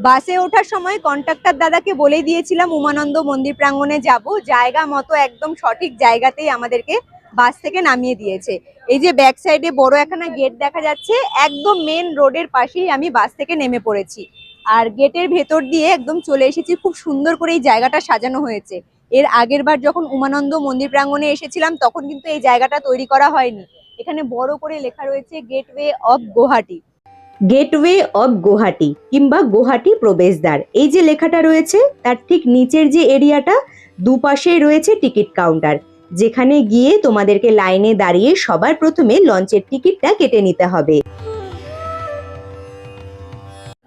বাসে ওঠার সময় কন্ট্রাক্টর দাদাকে বলে দিয়েছিলাম উমানন্দ মন্দির প্রাঙ্গণে যাব, জায়গা মতো একদম সঠিক জায়গাতেই আমাদেরকে বাস থেকে নামিয়ে দিয়েছে। এই যে ব্যাক সাইডে বড় একখানা গেট দেখা যাচ্ছে, একদম মেন রোডের পাশেই আমি বাস থেকে নেমে পড়েছি। আর গেটের ভেতর দিয়ে একদম চলে এসেছি। খুব সুন্দর করে এই জায়গাটা সাজানো হয়েছে। এর আগের বার যখন উমানন্দ মন্দির প্রাঙ্গণে এসেছিলাম, তখন কিন্তু এই জায়গাটা তৈরি করা হয়নি। এখানে বড় করে লেখা রয়েছে gateway of Guwahati. Gateway of Guwahati কিংবা গুয়াহাটি প্রবেশদ্বার, এই যে লেখাটা রয়েছে তার ঠিক নিচের যে এরিয়াটা, দুপাশেই রয়েছে টিকিট কাউন্টার, যেখানে গিয়ে তোমাদেরকে লাইনে দাঁড়িয়ে সবার প্রথমে লঞ্চের টিকিটটা কেটে নিতে হবে।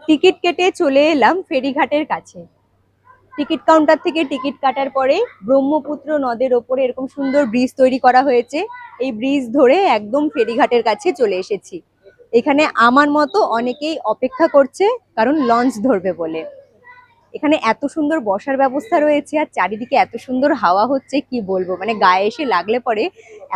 টিকিট কেটে চলে এলাম ফেরিঘাটের কাছে। টিকিট কাউন্টার থেকে টিকিট কাটার পরে ব্রহ্মপুত্র নদের ওপরে এরকম সুন্দর ব্রিজ তৈরি করা হয়েছে। এই ব্রিজ ধরে একদম ফেরিঘাটের কাছে চলে এসেছি। এখানে আমার মতো অনেকেই অপেক্ষা করছে, কারণ লঞ্চ ধরবে বলে। এখানে এত সুন্দর বসার ব্যবস্থা রয়েছে, আর চারিদিকে এত সুন্দর হাওয়া হচ্ছে, কি বলবো, মানে গায়ে এসে লাগলে পরে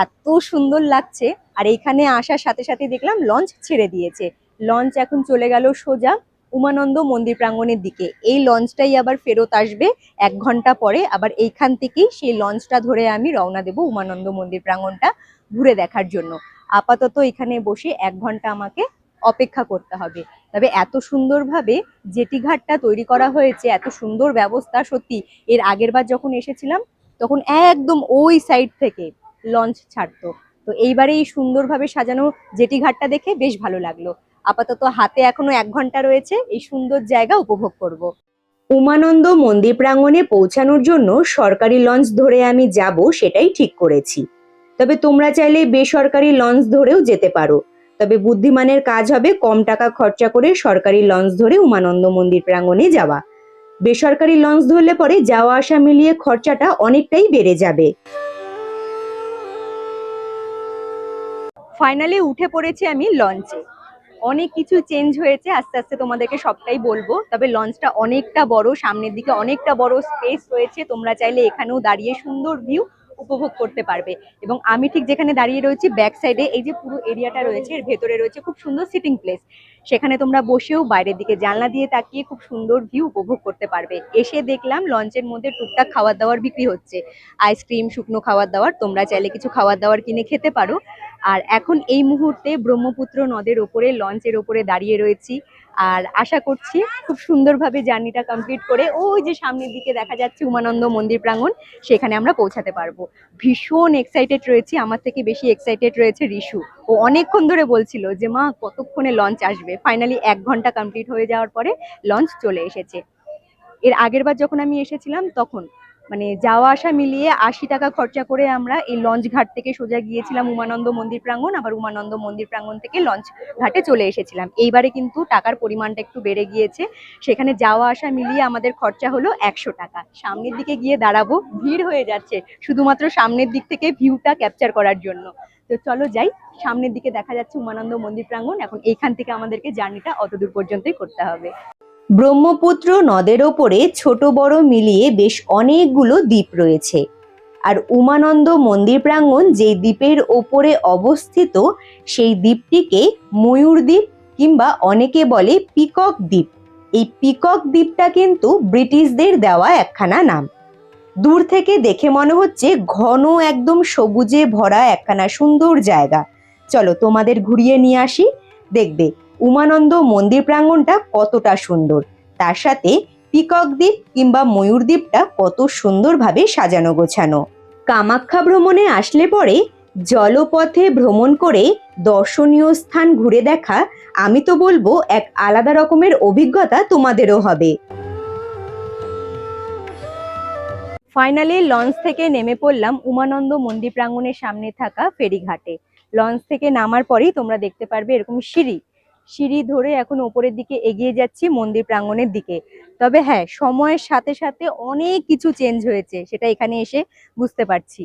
এত সুন্দর লাগছে। আর এখানে আসার সাথে সাথে দেখলাম লঞ্চ ছেড়ে দিয়েছে। লঞ্চ এখন চলে গেল সোজা উমানন্দ মন্দির প্রাঙ্গণের দিকে। এই লঞ্চটাই আবার ফেরত আসবে 1 ঘন্টা পরে। আবার এইখান থেকেই সেই লঞ্চটা ধরে আমি রওনা দেব উমানন্দ মন্দির প্রাঙ্গণটা ঘুরে দেখার জন্য। আপাতত এখানে বসে 1 ঘন্টা আমাকে অপেক্ষা করতে হবে। তবে এত সুন্দরভাবে জেটি ঘাটটা তৈরি করা হয়েছে, এত সুন্দর ব্যবস্থা, সত্যি এর আগের বার যখন এসেছিলাম তখন একদম ওই সাইড থেকে লঞ্চ ছাড়তো। তো এইবারে এই সুন্দরভাবে সাজানো জেটি ঘাটটা দেখে বেশ ভালো লাগলো। আপাতত হাতে এখনো 1 ঘন্টা রয়েছে, এই সুন্দর জায়গা উপভোগ করব। উমানন্দ মন্দির প্রাঙ্গণে পৌঁছানোর জন্য সরকারি লঞ্চ ধরে আমি যাব, সেটাই ঠিক করেছি। তবে তোমরা চাইলে বেসরকারি লঞ্চ ধরেও যেতে পারো। তবে বুদ্ধিমানের কাজ হবে কম টাকা খরচা করে সরকারি লঞ্চ ধরে উমানন্দ মন্দির প্রাঙ্গণে যাওয়া। বেসরকারি লঞ্চ ধরলে পরে যাওয়া আসা মিলিয়ে খরচাটা অনেকটাই বেড়ে যাবে। ফাইনালি উঠে পড়েছি আমি লঞ্চে। অনেক কিছু চেঞ্জ হয়েছে, আস্তে আস্তে তোমাদেরকে সবটাই বলবো। তবে লঞ্চটা অনেকটা বড়, সামনের দিকে অনেকটা বড় স্পেস রয়েছে, তোমরা চাইলে এখানেও দাঁড়িয়ে সুন্দর ভিউ উপভোগ করতে পারবে। এবং আমি ঠিক যেখানে দাঁড়িয়ে রয়েছি ব্যাক সাইডে, এই যে পুরো এরিয়াটা রয়েছে এর ভেতরে রয়েছে খুব সুন্দর সিটিং প্লেস। সেখানে তোমরা বসেও বাইরের দিকে জানলা দিয়ে তাকিয়ে খুব সুন্দর ভিউ উপভোগ করতে পারবে। এসে দেখলাম লঞ্চের মধ্যে টুকটাক খাবার দাবার বিক্রি হচ্ছে, আইসক্রিম, শুকনো খাবার দাবার। তোমরা চাইলে কিছু খাবার দাবার কিনে খেতে পারো। আর এখন এই মুহূর্তে ব্রহ্মপুত্র নদের ওপরে লঞ্চের ওপরে দাঁড়িয়ে রয়েছি। আর আশা করছি খুব সুন্দরভাবে জার্নিটা কমপ্লিট করে ওই যে সামনের দিকে দেখা যাচ্ছে উমানন্দ মন্দির প্রাঙ্গণ, সেখানে আমরা পৌঁছাতে পারবো। ভীষণ এক্সাইটেড রয়েছি, আমার থেকে বেশি এক্সাইটেড রয়েছে রিশু। ও অনেকক্ষণ ধরে বলছিল যে মা কতক্ষণে লঞ্চ আসবে। ফাইনালি 1 ঘন্টা কমপ্লিট হয়ে যাওয়ার পরে লঞ্চ চলে এসেছে। এর আগের বার যখন আমি এসেছিলাম তখন মানে যাওয়া আসা মিলিয়ে 80 টাকা খরচা করে আমরা এই লঞ্চ ঘাট থেকে সোজা গিয়েছিলাম উমানন্দ মন্দির প্রাঙ্গণ, আবার উমানন্দ মন্দির প্রাঙ্গণ থেকে লঞ্চ ঘাটে চলে এসেছিলাম। এইবারে কিন্তু টাকার পরিমাণটা একটু বেড়ে গিয়েছে, সেখানে যাওয়া আসা মিলিয়ে আমাদের খরচা হলো 100 টাকা। সামনের দিকে গিয়ে দাঁড়াবো, ভিড় হয়ে যাচ্ছে শুধুমাত্র সামনের দিক থেকে ভিউটা ক্যাপচার করার জন্য। তো চলো যাই, সামনের দিকে দেখা যাচ্ছে উমানন্দ মন্দির প্রাঙ্গণ। এখন এইখান থেকে আমাদেরকে জার্নিটা অতদূর পর্যন্তই করতে হবে। ব্রহ্মপুত্র নদের ওপরে ছোট বড় মিলিয়ে বেশ অনেকগুলো দ্বীপ রয়েছে। আর উমানন্দ মন্দির প্রাঙ্গণ যে দ্বীপের ওপরে অবস্থিত সেই দ্বীপটিকে ময়ূর দ্বীপ কিংবা অনেকে বলে পিকক দ্বীপ। এই পিকক দ্বীপটা কিন্তু ব্রিটিশদের দেওয়া একখানা নাম। দূর থেকে দেখে মনে হচ্ছে ঘন একদম সবুজে ভরা একখানা সুন্দর জায়গা। চলো তোমাদের ঘুরিয়ে নিয়ে আসি, দেখবে উমানন্দ মন্দির প্রাঙ্গণটা কতটা সুন্দর, তার সাথে পিকক দ্বীপ কিংবা ময়ূর দ্বীপটা কত সুন্দরভাবে সাজানো গোছানো। কামাখ্যা ভ্রমণে আসলে পরে জলপথে ভ্রমণ করে দর্শনীয় স্থান ঘুরে দেখা, আমি তো বলবো এক আলাদা রকমের অভিজ্ঞতা তোমাদেরও হবে। ফাইনালি লঞ্চ থেকে নেমে পড়লাম উমানন্দ মন্দির প্রাঙ্গণের সামনে থাকা ফেরিঘাটে। লঞ্চ থেকে নামার পরেই তোমরা দেখতে পারবে এরকম সিঁড়ি ধরে এখন ওপরের দিকে এগিয়ে যাচ্ছি মন্দির প্রাঙ্গণের দিকে। তবে হ্যাঁ, সময়ের সাথে সাথে অনেক কিছু চেঞ্জ হয়েছে, সেটা এখানে এসে বুঝতে পারছি।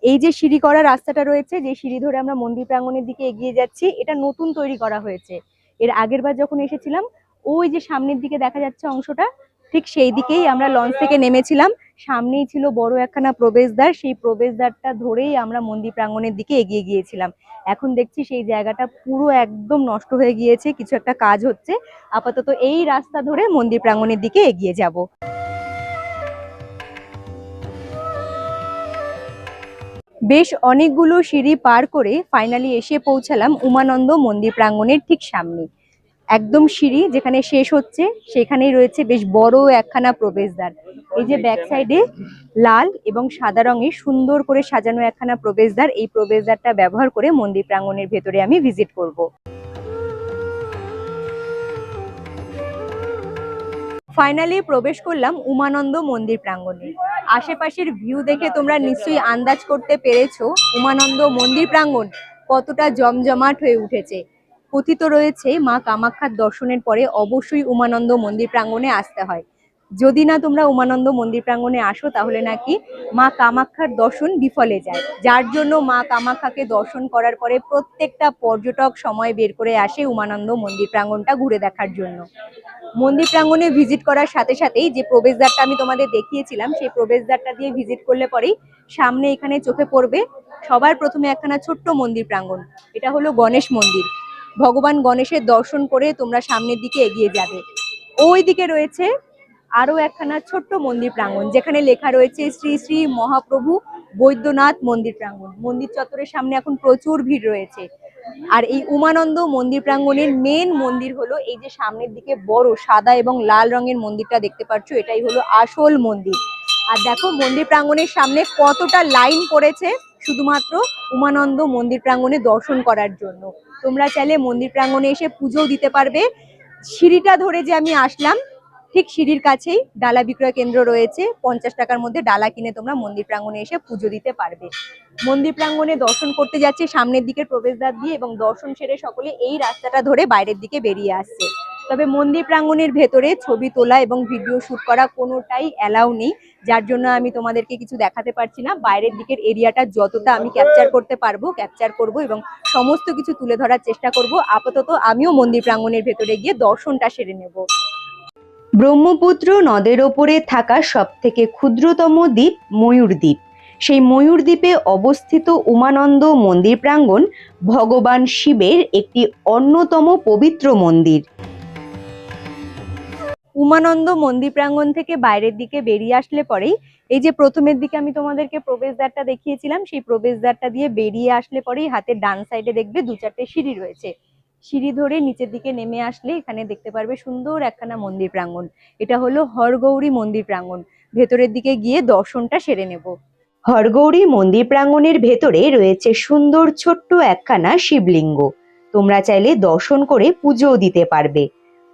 এই যে সিঁড়ি করা রাস্তাটা রয়েছে, যে সিঁড়ি ধরে আমরা মন্দির প্রাঙ্গণের দিকে এগিয়ে যাচ্ছি, এটা নতুন তৈরি করা হয়েছে। এর আগের বার যখন এসেছিলাম ওই যে সামনের দিকে দেখা যাচ্ছে অংশটা, ঠিক সেই দিকেই আমরা লঞ্চ থেকে নেমেছিলাম। সামনেই ছিল বড় একখানা প্রবেশদ্বার, সেই প্রবেশদ্বারটা ধরেই আমরা মন্দির প্রাঙ্গণের দিকে এগিয়ে গিয়েছিলাম। এখন দেখছি সেই জায়গাটা পুরো একদম নষ্ট হয়ে গিয়েছে, কিছু একটা কাজ হচ্ছে। আপাতত এই রাস্তা ধরে মন্দির প্রাঙ্গণের দিকে এগিয়ে যাব। বেশ অনেকগুলো সিঁড়ি পার করে ফাইনালি এসে পৌঁছালাম উমানন্দ মন্দির প্রাঙ্গণের ঠিক সামনে। একদম সিঁড়ি যেখানে শেষ হচ্ছে সেখানেই রয়েছে বেশ বড় একখানা প্রবেশদ্বার। এই যে ব্যাক সাইডে লাল এবং সাদা রঙের সুন্দর করে সাজানো একখানা প্রবেশদ্বার, এই প্রবেশদ্বারটা ব্যবহার করে মন্দির প্রাঙ্গণের ভেতরে আমি ভিজিট করব। ফাইনালি প্রবেশ করলাম উমানন্দ মন্দির প্রাঙ্গণে। আশেপাশের ভিউ দেখে তোমরা নিশ্চয়ই আন্দাজ করতে পেরেছো উমানন্দ মন্দির প্রাঙ্গণ কতটা জমজমাট হয়ে উঠেছে। কথিত রয়েছে মা কামাখ্যার দর্শনের পরে অবশ্যই উমানন্দ মন্দির প্রাঙ্গণে আসতে হয়। যদি না তোমরা উমানন্দ মন্দির প্রাঙ্গণে আসো তাহলে নাকি মা কামাখ্যার দর্শন বিফলে যায়, যার জন্য মা কামাখ্যাকে দর্শন করার পরে প্রত্যেকটা পর্যটক সময় বের করে আসে উমানন্দ মন্দির প্রাঙ্গণটা ঘুরে দেখার জন্য। মন্দির প্রাঙ্গণে ভিজিট করার সাথে সাথেই যে প্রবেশদ্বারটা আমি তোমাদের দেখিয়েছিলাম, সেই প্রবেশদ্বারটা দিয়ে ভিজিট করলে পরেই সামনে এখানে চোখে পড়বে সবার প্রথমে একখানা ছোট্ট মন্দির প্রাঙ্গণ। এটা হলো গণেশ মন্দির। ভগবান গণেশের দর্শন করে তোমরা সামনের দিকে এগিয়ে যাবে। ওই দিকে রয়েছে আরো একখানা ছোট্ট মন্দির প্রাঙ্গণ, যেখানে লেখা রয়েছে শ্রী শ্রী মহাপ্রভু বৈদ্যনাথ মন্দির প্রাঙ্গণ। মন্দির চত্বরের সামনে এখন প্রচুর ভিড় রয়েছে। আর এই উমানন্দ মন্দির প্রাঙ্গণের মেন মন্দির হলো এই যে সামনের দিকে বড় সাদা এবং লাল রঙের মন্দিরটা দেখতে পাচ্ছ, এটাই হলো আসল মন্দির। আর দেখো মন্দির প্রাঙ্গণের সামনে কতটা লাইন পড়েছে শুধুমাত্র উমানন্দ মন্দির প্রাঙ্গণে দর্শন করার জন্য। তোমরা চাইলে মন্দির প্রাঙ্গণে এসে পুজোও দিতে পারবে। সিঁড়িটা ধরে যে আমি আসলাম, ঠিক সিঁড়ির কাছেই ডালা বিক্রয় কেন্দ্র রয়েছে। 50 টাকার মধ্যে ডালা কিনে তোমরা মন্দির প্রাঙ্গণে এসে পুজো দিতে পারবে। মন্দির প্রাঙ্গণে দর্শন করতে যাচ্ছে সামনের দিকের প্রবেশদ্বার দিয়ে, এবং দর্শন সেরে সকলে এই রাস্তাটা ধরে বাইরের দিকে বেরিয়ে আসছে। তবে মন্দির প্রাঙ্গণের ভেতরে ছবি তোলা এবং ভিডিও শুট করা কোনোটাই অ্যালাউ নেই, যার জন্য আমি তোমাদেরকে কিছু দেখাতে পারছি না। বাইরের দিকের এরিয়াটা যতটা আমি ক্যাপচার করতে পারবো ক্যাপচার করব এবং সমস্ত কিছু তুলে ধরার চেষ্টা করব। আপাতত আমিও মন্দির প্রাঙ্গণের ভেতরে গিয়ে দর্শনটা সেরে নেব। ব্রহ্মপুত্র নদের ওপরে থাকা সবথেকে ক্ষুদ্রতম দ্বীপ ময়ূর দ্বীপ। সেই ময়ূর দ্বীপে অবস্থিত উমানন্দ মন্দির প্রাঙ্গণ ভগবান শিবের একটি অন্যতম পবিত্র মন্দির। উমানন্দ মন্দির প্রাঙ্গণ থেকে বাইরের দিকে বেরিয়ে আসলে পরেই এই যে প্রথমের দিকে আমি তোমাদেরকে প্রবেশদ্বারটা দেখিয়েছিলাম, সেই প্রবেশদ্বারটা দিয়ে বেরিয়ে আসলে পরেই হাতের ডান সাইডে দেখবে 2-4টে সিঁড়ি রয়েছে। সিঁড়ি ধরে নিচের দিকে নেমে আসলে এখানে দেখতে পারবে সুন্দর একখানা মন্দির প্রাঙ্গণ। এটা হলো হরগৌরী মন্দির প্রাঙ্গণ। ভেতরের দিকে গিয়ে দর্শনটা সেরে নেব। হরগৌরী মন্দির প্রাঙ্গণের ভেতরে রয়েছে সুন্দর ছোট্ট একখানা শিবলিঙ্গ। তোমরা চাইলে দর্শন করে পুজোও দিতে পারবে।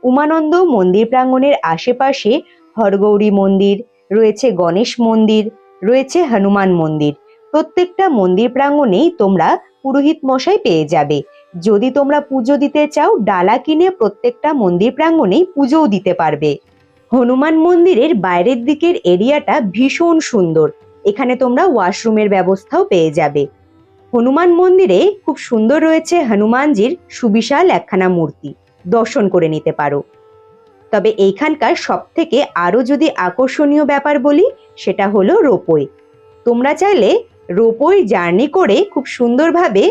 উমানন্দ মন্দির প্রাঙ্গণের আশেপাশে হরগৌরী মন্দির রয়েছে, গণেশ মন্দির রয়েছে, হনুমান মন্দির। প্রত্যেকটা মন্দির প্রাঙ্গণেই তোমরা পুরোহিত মশাই পেয়ে যাবে। যদি তোমরা পুজো দিতে চাও ডালা কিনে প্রত্যেকটা মন্দির প্রাঙ্গণেই পুজোও দিতে পারবে। হনুমান মন্দিরের বাইরের দিকের এরিয়াটা ভীষণ সুন্দর। এখানে তোমরা ওয়াশরুমের ব্যবস্থাও পেয়ে যাবে। হনুমান মন্দিরে খুব সুন্দর রয়েছে হনুমানজির সুবিশাল একখানা মূর্তি, দর্শন করে নিতে পারো। তবে এইখানকার সব থেকে আরো যদি আকর্ষণীয় ব্যাপার বলি সেটা হলো রোপওয়ে। তোমরা চাইলে রোপওয়ে জার্নি করে খুব সুন্দরভাবে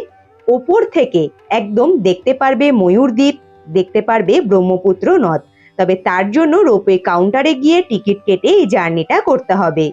ওপর থেকে একদম দেখতে পারবে ময়ূর দ্বীপ, দেখতে পারবে ব্রহ্মপুত্র নদ। তবে তার জন্য রোপওয়ে কাউন্টারে গিয়ে টিকিট কেটে এই জার্নিটা করতে হবে।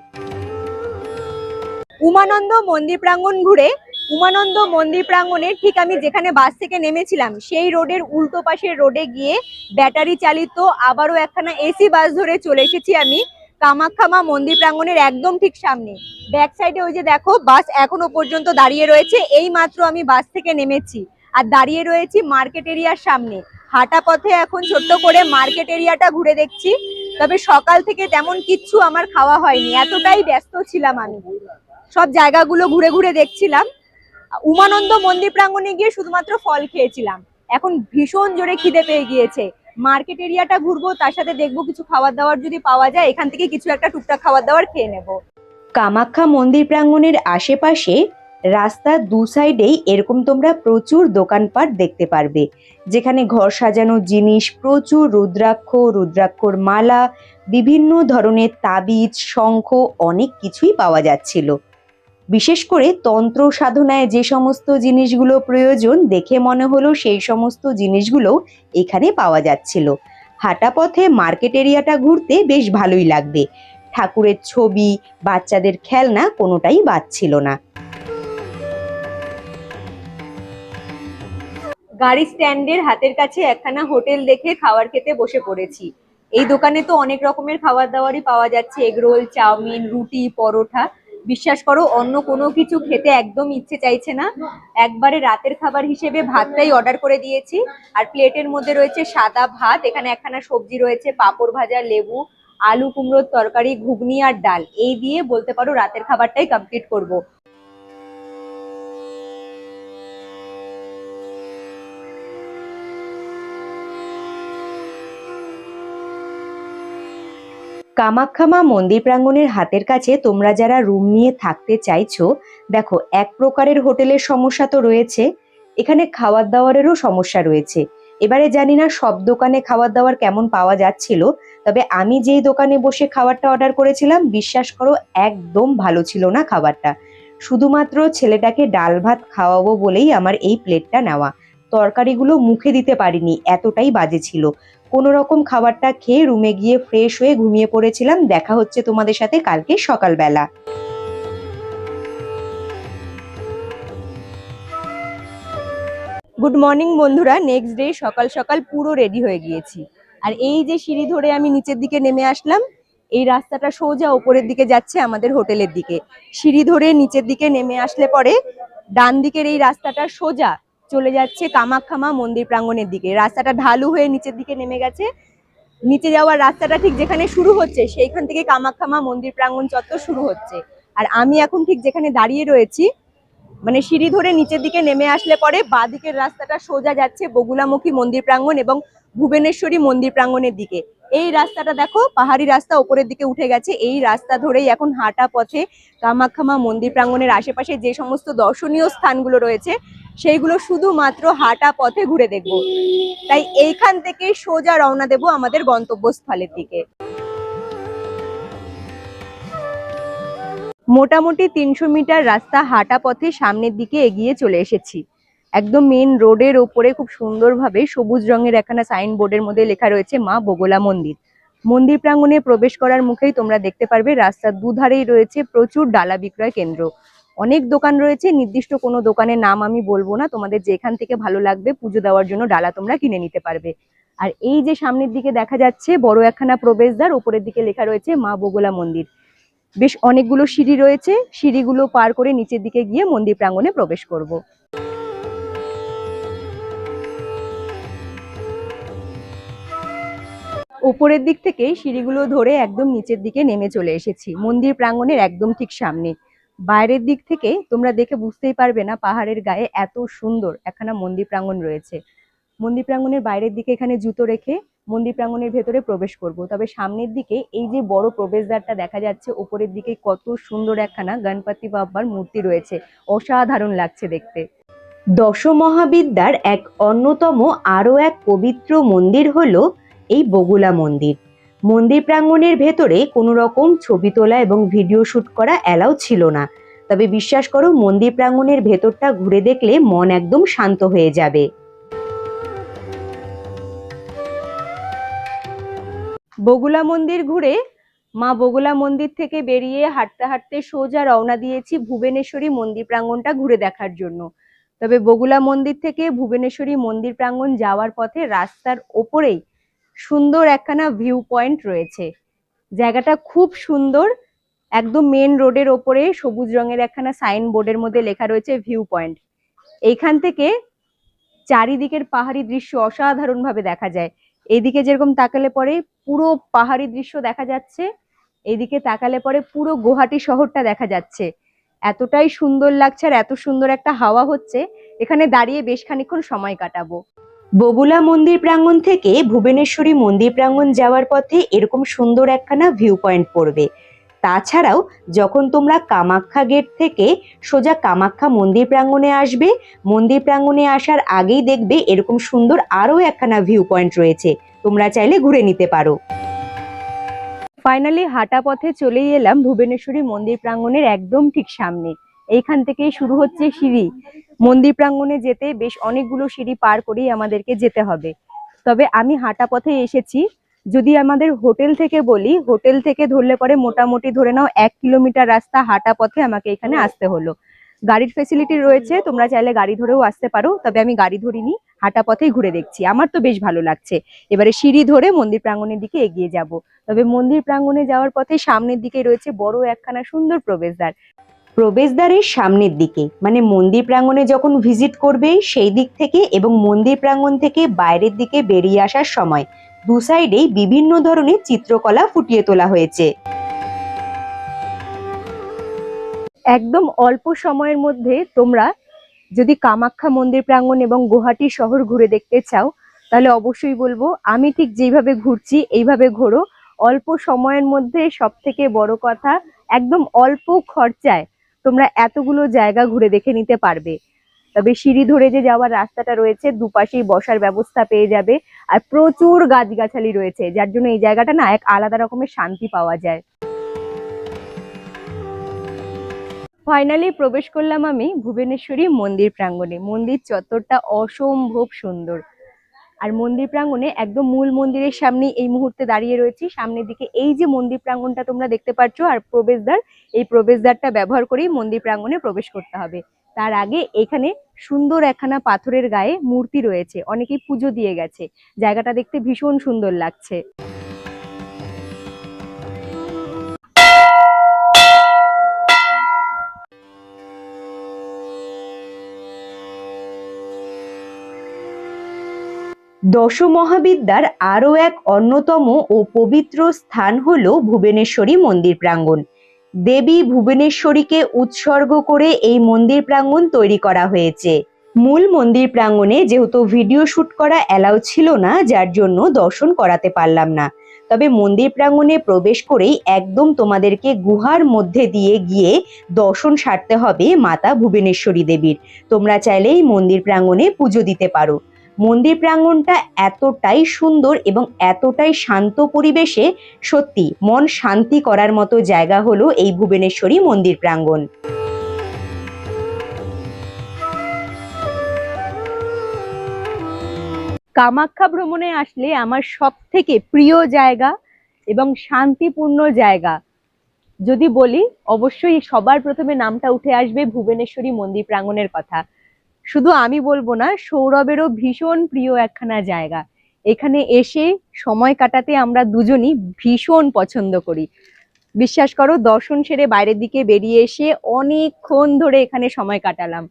উমানন্দ মন্দির প্রাঙ্গণ ঘুরে উমানন্দ মন্দির প্রাঙ্গণে ঠিক আমি যেখানে বাস থেকে নেমেছিলাম সেই রোডের উল্টো পাশের রোডে গিয়ে ব্যাটারি চালিত আবারও একখানা এসি বাস ধরে চলে এসেছি আমি কামাখ্যা মন্দির প্রাঙ্গণের একদম ঠিক সামনে। ব্যাক সাইডে ওই যে দেখো বাস এখনো পর্যন্ত দাঁড়িয়ে রয়েছে। এই মাত্র আমি বাস থেকে নেমেছি আর দাঁড়িয়ে রয়েছি মার্কেট এরিয়ার সামনে। হাঁটা পথে এখন ছোট্ট করে মার্কেট এরিয়াটা ঘুরে দেখছি। তবে সকাল থেকে তেমন কিচ্ছু আমার খাওয়া হয়নি, এতটাই ব্যস্ত ছিলাম আমি। সব জায়গাগুলো ঘুরে ঘুরে দেখছিলাম। উমানন্দ মন্দির প্রাঙ্গণে গিয়ে শুধুমাত্র ফল খেয়েছিলাম। এখন ভীষণ জোরে খিদে পেয়ে গিয়েছে। মার্কেট এরিয়াটা ঘুরবো, তার সাথে দেখবো কিছু খাবার দাবার যদি পাওয়া যায় এখান থেকে কিছু একটা টুকটাক খাবার দাবার খেয়ে নেব। কামাখ্যা মন্দির প্রাঙ্গণের আশেপাশে রাস্তার দু সাইডেই এরকম তোমরা প্রচুর দোকানপাট দেখতে পারবে, যেখানে ঘর সাজানোর জিনিস, প্রচুর রুদ্রাক্ষ, রুদ্রাক্ষর মালা, বিভিন্ন ধরনের তাবিজ, শঙ্খ, অনেক কিছুই পাওয়া যাচ্ছিল। বিশেষ করে তন্ত্র সাধনায় যে সমস্ত জিনিসগুলো প্রয়োজন দেখে মনে হলো সেই সমস্ত জিনিসগুলো এখানে পাওয়া যাচ্ছিল। হাঁটা পথে মার্কেট এরিয়াটা ঘুরতে বেশ ভালোই লাগবে। ঠাকুরের ছবি, বাচ্চাদের খেলনা কোনোটাই বাদ ছিল না। গাড়ি স্ট্যান্ডের হাতের কাছে একখানা হোটেল দেখে খাবার খেতে বসে পড়েছি। এই দোকানে তো অনেক রকমের খাবার দাবারই পাওয়া যাচ্ছে, এগরোল, চাউমিন, রুটি, পরোটা। বিশ্বাস করো অন্য কোনো কিছু খেতে একদম ইচ্ছে চাইছে না। একবারে রাতের খাবার হিসেবে ভাতটাই অর্ডার করে দিয়েছি। আর প্লেটের মধ্যে রয়েছে সাদা ভাত, এখানে একখানা সবজি রয়েছে, পাঁপড় ভাজা, লেবু, আলু কুমড়োর তরকারি, ঘুগনি আর ডাল। এই দিয়ে বলতে পারো রাতের খাবারটাই কমপ্লিট করব। কামাখ্যা মন্দির প্রাঙ্গণের হাতের কাছে তোমরা যারা রুম নিয়ে থাকতে চাইছো, দেখো এক প্রকারের হোটেলের সমস্যা তো রয়েছে, এখানে খাবার দাবারেরও সমস্যা রয়েছে। এবারে জানি না সব দোকানে খাবার দাবার কেমন পাওয়া যাচ্ছিল, তবে আমি যেই দোকানে বসে খাবারটা অর্ডার করেছিলাম বিশ্বাস করো একদম ভালো ছিল না খাবারটা। শুধুমাত্র ছেলেটাকে ডাল ভাত খাওয়াবো বলেই আমার এই প্লেটটা নেওয়া। তরকারিগুলো মুখে দিতে পারিনি, এতটাই বাজে ছিল। কোনো রকম খাবারটা খেয়ে রুমে গিয়ে ফ্রেশ হয়ে ঘুমিয়ে পড়েছিলাম। দেখা হচ্ছে তোমাদের সাথে কালকে সকালবেলা। গুড মর্নিং বন্ধুরা, নেক্সট ডে সকাল সকাল পুরো রেডি হয়ে গিয়েছি। আর এই যে সিঁড়ি ধরে আমি নিচের দিকে নেমে আসলাম, এই রাস্তাটা সোজা ওপরের দিকে যাচ্ছে আমাদের হোটেলের দিকে। সিঁড়ি ধরে নিচের দিকে নেমে আসলে পরে ডান দিকের এই রাস্তাটা সোজা চলে যাচ্ছে কামাখ্যা মন্দির প্রাঙ্গণের দিকে। রাস্তাটা ঢালু হয়ে নিচের দিকে নেমে গেছে। নিচে যাওয়ার রাস্তাটা ঠিক যেখানে শুরু হচ্ছে সেইখান থেকে কামাখ্যা মন্দির প্রাঙ্গণ চত্বর শুরু হচ্ছে। আর আমি এখন ঠিক যেখানে দাঁড়িয়ে রয়েছি, মানে সিঁড়ি ধরে নিচের দিকে নেমে আসলে পরে বাঁদিকের রাস্তাটা সোজা যাচ্ছে বগুলামুখী মন্দির প্রাঙ্গণ এবং ভুবনেশ্বরী মন্দির প্রাঙ্গণের দিকে। এই রাস্তাটা দেখো, পাহাড়ি রাস্তা ওপরের দিকে উঠে গেছে। এই রাস্তা ধরেই এখন হাঁটা পথে কামাখ্যা মা মন্দির প্রাঙ্গণের আশেপাশে যে সমস্ত দর্শনীয় স্থানগুলো রয়েছে সেইগুলো শুধুমাত্র হাঁটা পথে ঘুরে দেখব। তাই এইখান থেকে সোজা রওনা দেব আমাদের গন্তব্যস্থলের দিকে। মোটামুটি 300 মিটার রাস্তা হাঁটা পথে সামনের দিকে এগিয়ে চলে এসেছি। একদম মেন রোডের ওপরে খুব সুন্দরভাবে সবুজ রঙের একখানা সাইনবোর্ডের মধ্যে লেখা রয়েছে মা বগলা মন্দির। মন্দির প্রাঙ্গণে প্রবেশ করার মুখেই তোমরা দেখতে পারবে রাস্তার দুধারেই রয়েছে প্রচুর ডালা বিক্রয় কেন্দ্র। অনেক দোকান রয়েছে, নির্দিষ্ট কোনো দোকানের নাম আমি বলবো না, তোমাদের যেখান থেকে ভালো লাগবে পুজো দেওয়ার জন্য ডালা তোমরা কিনে নিতে পারবে। আর এই যে সামনের দিকে দেখা যাচ্ছে বড় একখানা প্রবেশদ্বার, উপরের দিকে লেখা রয়েছে মা বগলা মন্দির। বেশ অনেকগুলো সিঁড়ি রয়েছে, সিঁড়িগুলো পার করে নিচের দিকে গিয়ে মন্দির প্রাঙ্গণে প্রবেশ করব। উপরের দিক থেকে সিঁড়িগুলো ধরে একদম নিচের দিকে নেমে চলে এসেছি মন্দির প্রাঙ্গণের একদম ঠিক সামনে। বাইরের দিক থেকে তোমরা দেখে বুঝতেই পারবে না পাহাড়ের গায়ে এত সুন্দর একখানা মন্দির প্রাঙ্গণ রয়েছে। মন্দির প্রাঙ্গণের বাইরের দিকে এখানে জুতো রেখে মন্দির প্রাঙ্গণের ভেতরে প্রবেশ করব। তবে সামনের দিকে এই যে বড় প্রবেশদ্বারটা দেখা যাচ্ছে, উপরের দিকে কত সুন্দর একখানা গণপতি বাপ্পার মূর্তি রয়েছে, অসাধারণ লাগছে দেখতে। দশ মহাবিদ্যার এক অন্যতম আরো এক পবিত্র মন্দির হলো এই বগুলা মন্দির। মন্দির প্রাঙ্গণের ভেতরে কোনো রকম ছবি তোলা এবং ভিডিও শুট করা অ্যালাউ ছিল না। তবে বিশ্বাস করো, মন্দির প্রাঙ্গণের ভেতরটা ঘুরে দেখলে মন একদম শান্ত হয়ে যাবে। বগুলা মন্দির ঘুরে মা বগুলা মন্দির থেকে বেরিয়ে হাঁটতে হাঁটতে সোজা রওনা দিয়েছি ভুবনেশ্বরী মন্দির প্রাঙ্গণটা ঘুরে দেখার জন্য। তবে বগুলা মন্দির থেকে ভুবনেশ্বরী মন্দির প্রাঙ্গণ যাওয়ার পথে রাস্তার ওপরেই সুন্দর একখানা ভিউ পয়েন্ট রয়েছে। জায়গাটা খুব সুন্দর, একদম মেন রোডের ওপরে সবুজ রঙের একখানা সাইন বোর্ডের মধ্যে লেখা রয়েছে ভিউ পয়েন্ট। এইখান থেকে চারিদিকের পাহাড়ি দৃশ্য অসাধারণ ভাবে দেখা যায়। এইদিকে যেরকম তাকালে পরে পুরো পাহাড়ি দৃশ্য দেখা যাচ্ছে, এইদিকে তাকালে পরে পুরো গুয়াহাটি শহরটা দেখা যাচ্ছে। এতটাই সুন্দর লাগছে আর এত সুন্দর একটা হাওয়া হচ্ছে, এখানে দাঁড়িয়ে বেশ খানিকক্ষণ সময় কাটাবো। বগুলা মন্দির প্রাঙ্গণ থেকে ভুবনেশ্বরী মন্দির প্রাঙ্গণ যাওয়ার পথে এরকম সুন্দর একখানা ভিউ পয়েন্ট পড়বে। তাছাড়াও যখন তোমরা কামাখ্যা গেট থেকে সোজা কামাখ্যা মন্দির প্রাঙ্গণে আসবে, মন্দির প্রাঙ্গণে আসার আগেই দেখবে এরকম সুন্দর আরো একখানা ভিউ পয়েন্ট রয়েছে, তোমরা চাইলে ঘুরে নিতে পারো। ফাইনালি হাঁটা পথে চলেই এলাম ভুবনেশ্বরী মন্দির প্রাঙ্গণের একদম ঠিক সামনে। এইখান থেকেই শুরু হচ্ছে সিঁড়ি। মন্দির প্রাঙ্গণে যেতে বেশ অনেকগুলো সিঁড়ি পার করেই আমাদেরকে যেতে হবে। তবে আমি হাঁটা পথে এসেছি। যদি আমাদের হোটেল থেকে বলি, হোটেল থেকে ধরলে পরে মোটামুটি ধরে নাও 1 কিলোমিটার রাস্তা হাঁটা পথে আমাকে এখানে আসতে হলো। গাড়ির ফেসিলিটি রয়েছে, তোমরা চাইলে গাড়ি ধরেও আসতে পারো, তবে আমি গাড়ি ধরিনি, হাঁটা পথেই ঘুরে দেখছি, আমার তো বেশ ভালো লাগছে। এবারে সিঁড়ি ধরে মন্দির প্রাঙ্গণের দিকে এগিয়ে যাব। তবে মন্দির প্রাঙ্গণে যাওয়ার পথে সামনের দিকে রয়েছে বড় একখানা সুন্দর প্রবেশদ্বার। প্রবেশদ্বারের সামনের দিকে মানে মন্দির প্রাঙ্গণে যখন ভিজিট করবে সেই দিক থেকে এবং মন্দির প্রাঙ্গণ থেকে বাইরের দিকে বেরিয়ে আসার সময় দু সাইডেই বিভিন্ন ধরনের চিত্রকলা ফুটিয়ে তোলা হয়েছে। একদম অল্প সময়ের মধ্যে তোমরা যদি কামাখ্যা মন্দির প্রাঙ্গণ এবং গুয়াহাটি শহর ঘুরে দেখতে চাও, তাহলে অবশ্যই বলবো আমি ঠিক যেভাবে ঘুরছি এইভাবে ঘোরো। অল্প সময়ের মধ্যে সব থেকে বড় কথা, একদম অল্প খরচায় তোমরা এতগুলো জায়গা ঘুরে দেখে নিতে পারবে। তবে সিঁড়ি ধরে যে যাওয়ার রাস্তাটা রয়েছে, দুপাশেই বসার ব্যবস্থা পেয়ে যাবে আর প্রচুর গাছগাছালি রয়েছে, যার জন্য এই জায়গাটা না এক আলাদা রকমের শান্তি পাওয়া যায়। ফাইনালি প্রবেশ করলাম আমি ভুবনেশ্বরী মন্দির প্রাঙ্গণে। মন্দির চত্বরটা অসম্ভব সুন্দর। আর মন্দির প্রাঙ্গণে একদম মূল মন্দিরের সামনে এই মুহূর্তে দাঁড়িয়ে রয়েছি। সামনের দিকে এই যে মন্দির প্রাঙ্গণটা তোমরা দেখতে পাচ্ছ আর প্রবেশদ্বার, এই প্রবেশদ্বারটা ব্যবহার করেই মন্দির প্রাঙ্গণে প্রবেশ করতে হবে। তার আগে এখানে সুন্দর একখানা পাথরের গায়ে মূর্তি রয়েছে, অনেকেই পুজো দিয়ে গেছে, জায়গাটা দেখতে ভীষণ সুন্দর লাগছে। দশ মহাবিদ্যার আরো এক অন্যতম ও পবিত্র স্থান হলো ভুবনেশ্বরী মন্দির প্রাঙ্গণ। দেবী ভুবনেশ্বরীকে উৎসর্গ করে এই মন্দির প্রাঙ্গণ তৈরি করা হয়েছে। মূল মন্দির প্রাঙ্গণে যেহেতু ভিডিও শুট করা অ্যালাউ ছিল না, যার জন্য দর্শন করাতে পারলাম না। তবে মন্দির প্রাঙ্গণে প্রবেশ করেই একদম তোমাদেরকে গুহার মধ্যে দিয়ে গিয়ে দর্শন সারতে হবে মাতা ভুবনেশ্বরী দেবীর। তোমরা চাইলেই মন্দির প্রাঙ্গণে পুজো দিতে পারো। মন্দির প্রাঙ্গণটা এতটাই সুন্দর এবং এতটাই শান্ত পরিবেশে, সত্যি মন শান্তি করার মতো জায়গা হলো এই ভুবনেশ্বরী মন্দির প্রাঙ্গণ। কামাখ্যা ভ্রমণে আসলে আমার সব থেকে প্রিয় জায়গা এবং শান্তিপূর্ণ জায়গা যদি বলি, অবশ্যই সবার প্রথমে নামটা উঠে আসবে ভুবনেশ্বরী মন্দির প্রাঙ্গণের কথা। শুধু আমি বলবো না, সৌরভেরও ভীষণ প্রিয় একখানা জায়গা। এখানে এসে সময় কাটাতে আমরা দুজনই ভীষণ পছন্দ করি। বিশ্বাস করো, দর্শন সেরে বাইরের দিকে বেরিয়ে এসে অনেকক্ষণ ধরে এখানে সময় কাটালাম।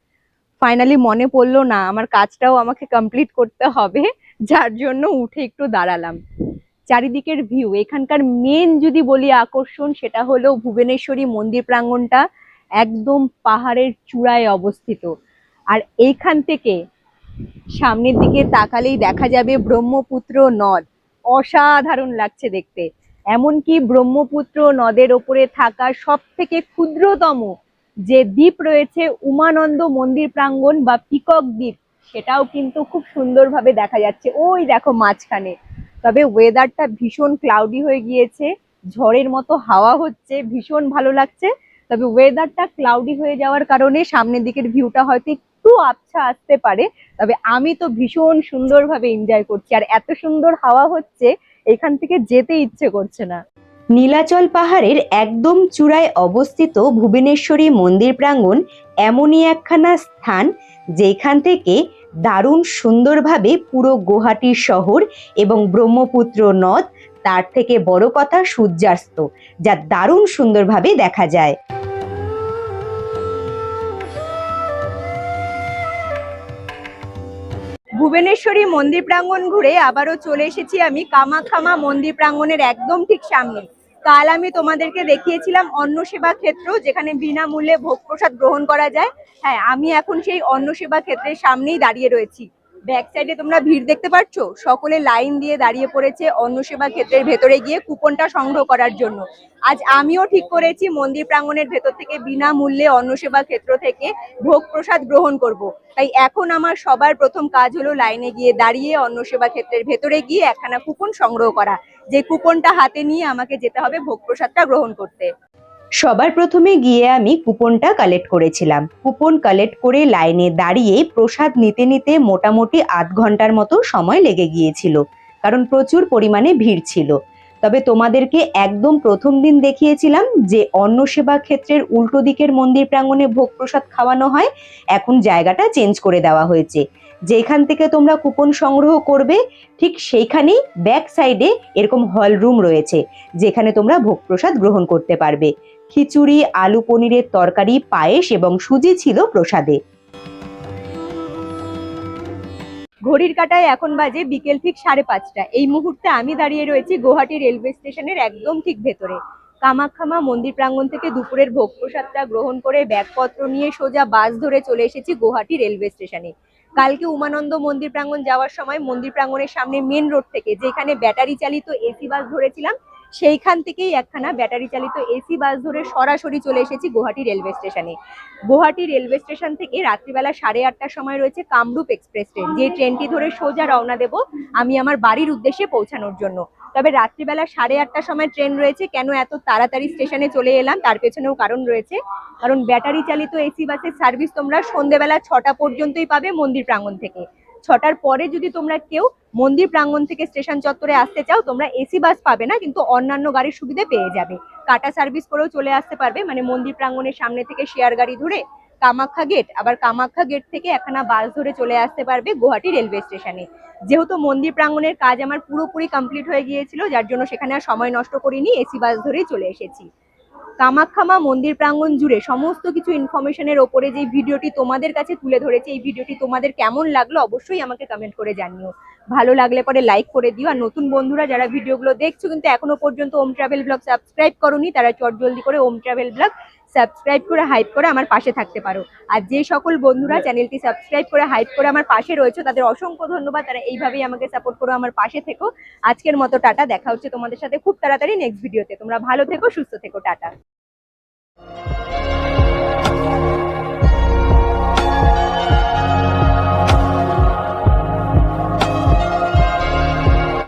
ফাইনালি মনে পড়লো না, আমার কাজটাও আমাকে কমপ্লিট করতে হবে, যার জন্য উঠে একটু দাঁড়ালাম। চারিদিকের ভিউ, এখানকার মেন যদি বলি আকর্ষণ, সেটা হলো ভুবনেশ্বরী মন্দির প্রাঙ্গণটা একদম পাহাড়ের চূড়ায় অবস্থিত। আর এইখান থেকে সামনের দিকে তাকালেই দেখা যাবে ব্রহ্মপুত্র নদ। অসাধারণ লাগছে দেখতে। এমনকি ব্রহ্মপুত্র নদের ওপরে থাকা সব থেকে ক্ষুদ্রতম যে দ্বীপ রয়েছে, উমানন্দ মন্দির প্রাঙ্গণ বা পিকক দ্বীপ, সেটাও কিন্তু খুব সুন্দরভাবে দেখা যাচ্ছে ওই দেখো মাঝখানে। তবে ওয়েদারটা ভীষণ ক্লাউডি হয়ে গিয়েছে, ঝড়ের মতো হাওয়া হচ্ছে, ভীষণ ভালো লাগছে। তবে ওয়েদারটা ক্লাউডি হয়ে যাওয়ার কারণে সামনের দিকের ভিউটা হয়তো একটু আবছা আসতে পারে। তবে আমি তো ভীষণ সুন্দরভাবে এনজয় করছি, আর এত সুন্দর হাওয়া হচ্ছে এখান থেকে যেতে ইচ্ছে করছে না। নীলাচল পাহাড়ের একদম চূড়ায় অবস্থিত ভুবনেশ্বরী মন্দির প্রাঙ্গণ এমনই একখানা স্থান যেখান থেকে দারুণ সুন্দরভাবে পুরো গুয়াহাটি শহর এবং ব্রহ্মপুত্র নদ, তার থেকে বড় কথা সূর্যাস্ত, যা দারুণ সুন্দরভাবে দেখা যায়। ভুবনেশ্বরী মন্দির প্রাঙ্গণ ঘুরে আবারও চলে এসেছি আমি কামাখ্যা মন্দির প্রাঙ্গণের একদম ঠিক সামনে। কাল আমি তোমাদেরকে দেখিয়েছিলাম অন্ন সেবা ক্ষেত্র, যেখানে বিনামূল্যে ভোগ প্রসাদ গ্রহণ করা যায়। হ্যাঁ, আমি এখন সেই অন্ন সেবা ক্ষেত্রের সামনেই দাঁড়িয়ে রয়েছি। ব্যাক সাইডে তোমরা ভিড় দেখতে পাচ্ছ, সকলে লাইন দিয়ে দাঁড়িয়ে পড়েছে অন্ন সেবা ক্ষেত্রের ভেতরে গিয়ে কুপনটা সংগ্রহ করার জন্য। আজ আমিও ঠিক করেছি মন্দির প্রাঙ্গণের ভেতর থেকে বিনামূল্যে অন্ন সেবা ক্ষেত্র থেকে ভোগ প্রসাদ গ্রহণ করব। তাই এখন আমার সবার প্রথম কাজ হলো লাইনে গিয়ে দাঁড়িয়ে অন্ন সেবা ক্ষেত্রের ভেতরে গিয়ে একখানা কুপন সংগ্রহ করা, যে কুপনটা হাতে নিয়ে আমাকে যেতে হবে ভোগ প্রসাদটা গ্রহণ করতে। সবার প্রথমে গিয়ে আমি কুপনটা কালেক্ট করেছিলাম। কুপন কালেক্ট করে লাইনে দাঁড়িয়ে প্রসাদ নিতে নিতে মোটামুটি আধ ঘন্টার মতো সময় লেগে গিয়েছিল, কারণ প্রচুর পরিমাণে ভিড় ছিল। তবে তোমাদেরকে একদম প্রথম দিন দেখিয়েছিলাম যে অন্ন সেবা ক্ষেত্রের উল্টো দিকের মন্দির প্রাঙ্গণে ভোগ প্রসাদ খাওয়ানো হয়। এখন জায়গাটা চেঞ্জ করে দেওয়া হয়েছে। যেখান থেকে তোমরা কুপন সংগ্রহ করবে ঠিক সেইখানেই ব্যাক সাইডে এরকম হল রুম রয়েছে, যেখানে তোমরা ভোগ প্রসাদ গ্রহণ করতে পারবে। খিচুড়ি, আলু পনিরের তরকারি, পায়েস এবং সুজি ছিল প্রসাদে। ঘড়ির কাঁটায় এখন বাজে বিকেল ঠিক 5:30। এই মুহূর্তে আমি দাঁড়িয়ে রয়েছি গুয়াহাটি রেলওয়ে স্টেশনের একদম ঠিক ভেতরে। কামাখ্যা মন্দির প্রাঙ্গণ থেকে দুপুরের ভোগ প্রসাদটা গ্রহণ করে ব্যাগপত্র নিয়ে সোজা বাস ধরে চলে এসেছি গুয়াহাটি রেলওয়ে স্টেশনে। কালকে উমানন্দ মন্দির প্রাঙ্গণ যাওয়ার সময় মন্দির প্রাঙ্গণের সামনে মেন রোড থেকে যেখানে ব্যাটারি চালিত এসি বাস ধরেছিলাম, সেইখান থেকেই একখানা ব্যাটারি চালিত এসি বাস ধরে সরাসরি চলে এসেছি গুয়াহাটি রেলওয়ে স্টেশনে। গুয়াহাটি রেলওয়ে স্টেশন থেকে রাত্রিবেলা 8:30টার সময় রয়েছে কামরূপ এক্সপ্রেস ট্রেন, যে ট্রেনটি ধরে সোজা রওনা দেব আমি আমার বাড়ির উদ্দেশ্যে পৌঁছানোর জন্য। তবে রাত্রিবেলা 8:30টার সময় ট্রেন রয়েছে, কেন এত তাড়াতাড়ি স্টেশনে চলে এলাম তার পেছনেও কারণ রয়েছে। কারণ ব্যাটারি চালিত এসি বাসের সার্ভিস তোমরা সন্ধ্যেবেলা 6টা পর্যন্তই পাবে মন্দির প্রাঙ্গণ থেকে। 6টার পরে যদি তোমরা কেউ মন্দির প্রাঙ্গণ থেকে স্টেশন চত্বরে আসতে চাও, তোমরা এসি বাস পাবে না, কিন্তু অন্যান্য গাড়ির সুবিধা পেয়ে যাবে। কাটা সার্ভিস করেও চলে আসতে পারবে, মানে মন্দির প্রাঙ্গণের সামনে থেকে শেয়ার গাড়ি ধরে কামাখ্যা গেট, আবার কামাখ্যা গেট থেকে একখানা বাস ধরে চলে আসতে পারবে গুয়াহাটি রেলওয়ে স্টেশনে। যেহেতু মন্দির প্রাঙ্গণের কাজ আমার পুরোপুরি কমপ্লিট হয়ে গিয়েছিল, যার জন্য সেখানে আর সময় নষ্ট করিনি, এসি বাস ধরেই চলে এসেছি। কামাখ্যা মন্দির প্রাঙ্গণ জুড়ে সমস্ত কিছু ইনফরমেশনের ওপরে যে ভিডিওটি তোমাদের কাছে তুলে ধরেছে, এই ভিডিওটি তোমাদের কেমন লাগলো অবশ্যই আমাকে কমেন্ট করে জানিও। ভালো লাগলে পরে লাইক করে দিও। আর নতুন বন্ধুরা যারা ভিডিওগুলো দেখছো কিন্তু এখনো পর্যন্ত ওম ট্রাভেল ব্লগ সাবস্ক্রাইব করোনি, তারা চটজলদি করে ওম ট্রাভেল ব্লগ সাবস্ক্রাইব করে হাইপ করে আমার পাশে থাকতে পারো। আর যে সকল বন্ধুরা চ্যানেলটি সাবস্ক্রাইব করে হাইপ করে আমার পাশে রয়েছে তাদের অসংখ্য ধন্যবাদ, তারা এইভাবেই আমাকে সাপোর্ট করো, আমার পাশে থেকো। আজকের মতো টাটা, দেখা হচ্ছে তোমাদের সাথে খুব তাড়াতাড়ি নেক্সট ভিডিওতে। তোমরা ভালো থেকো, সুস্থ থেকো, টাটা।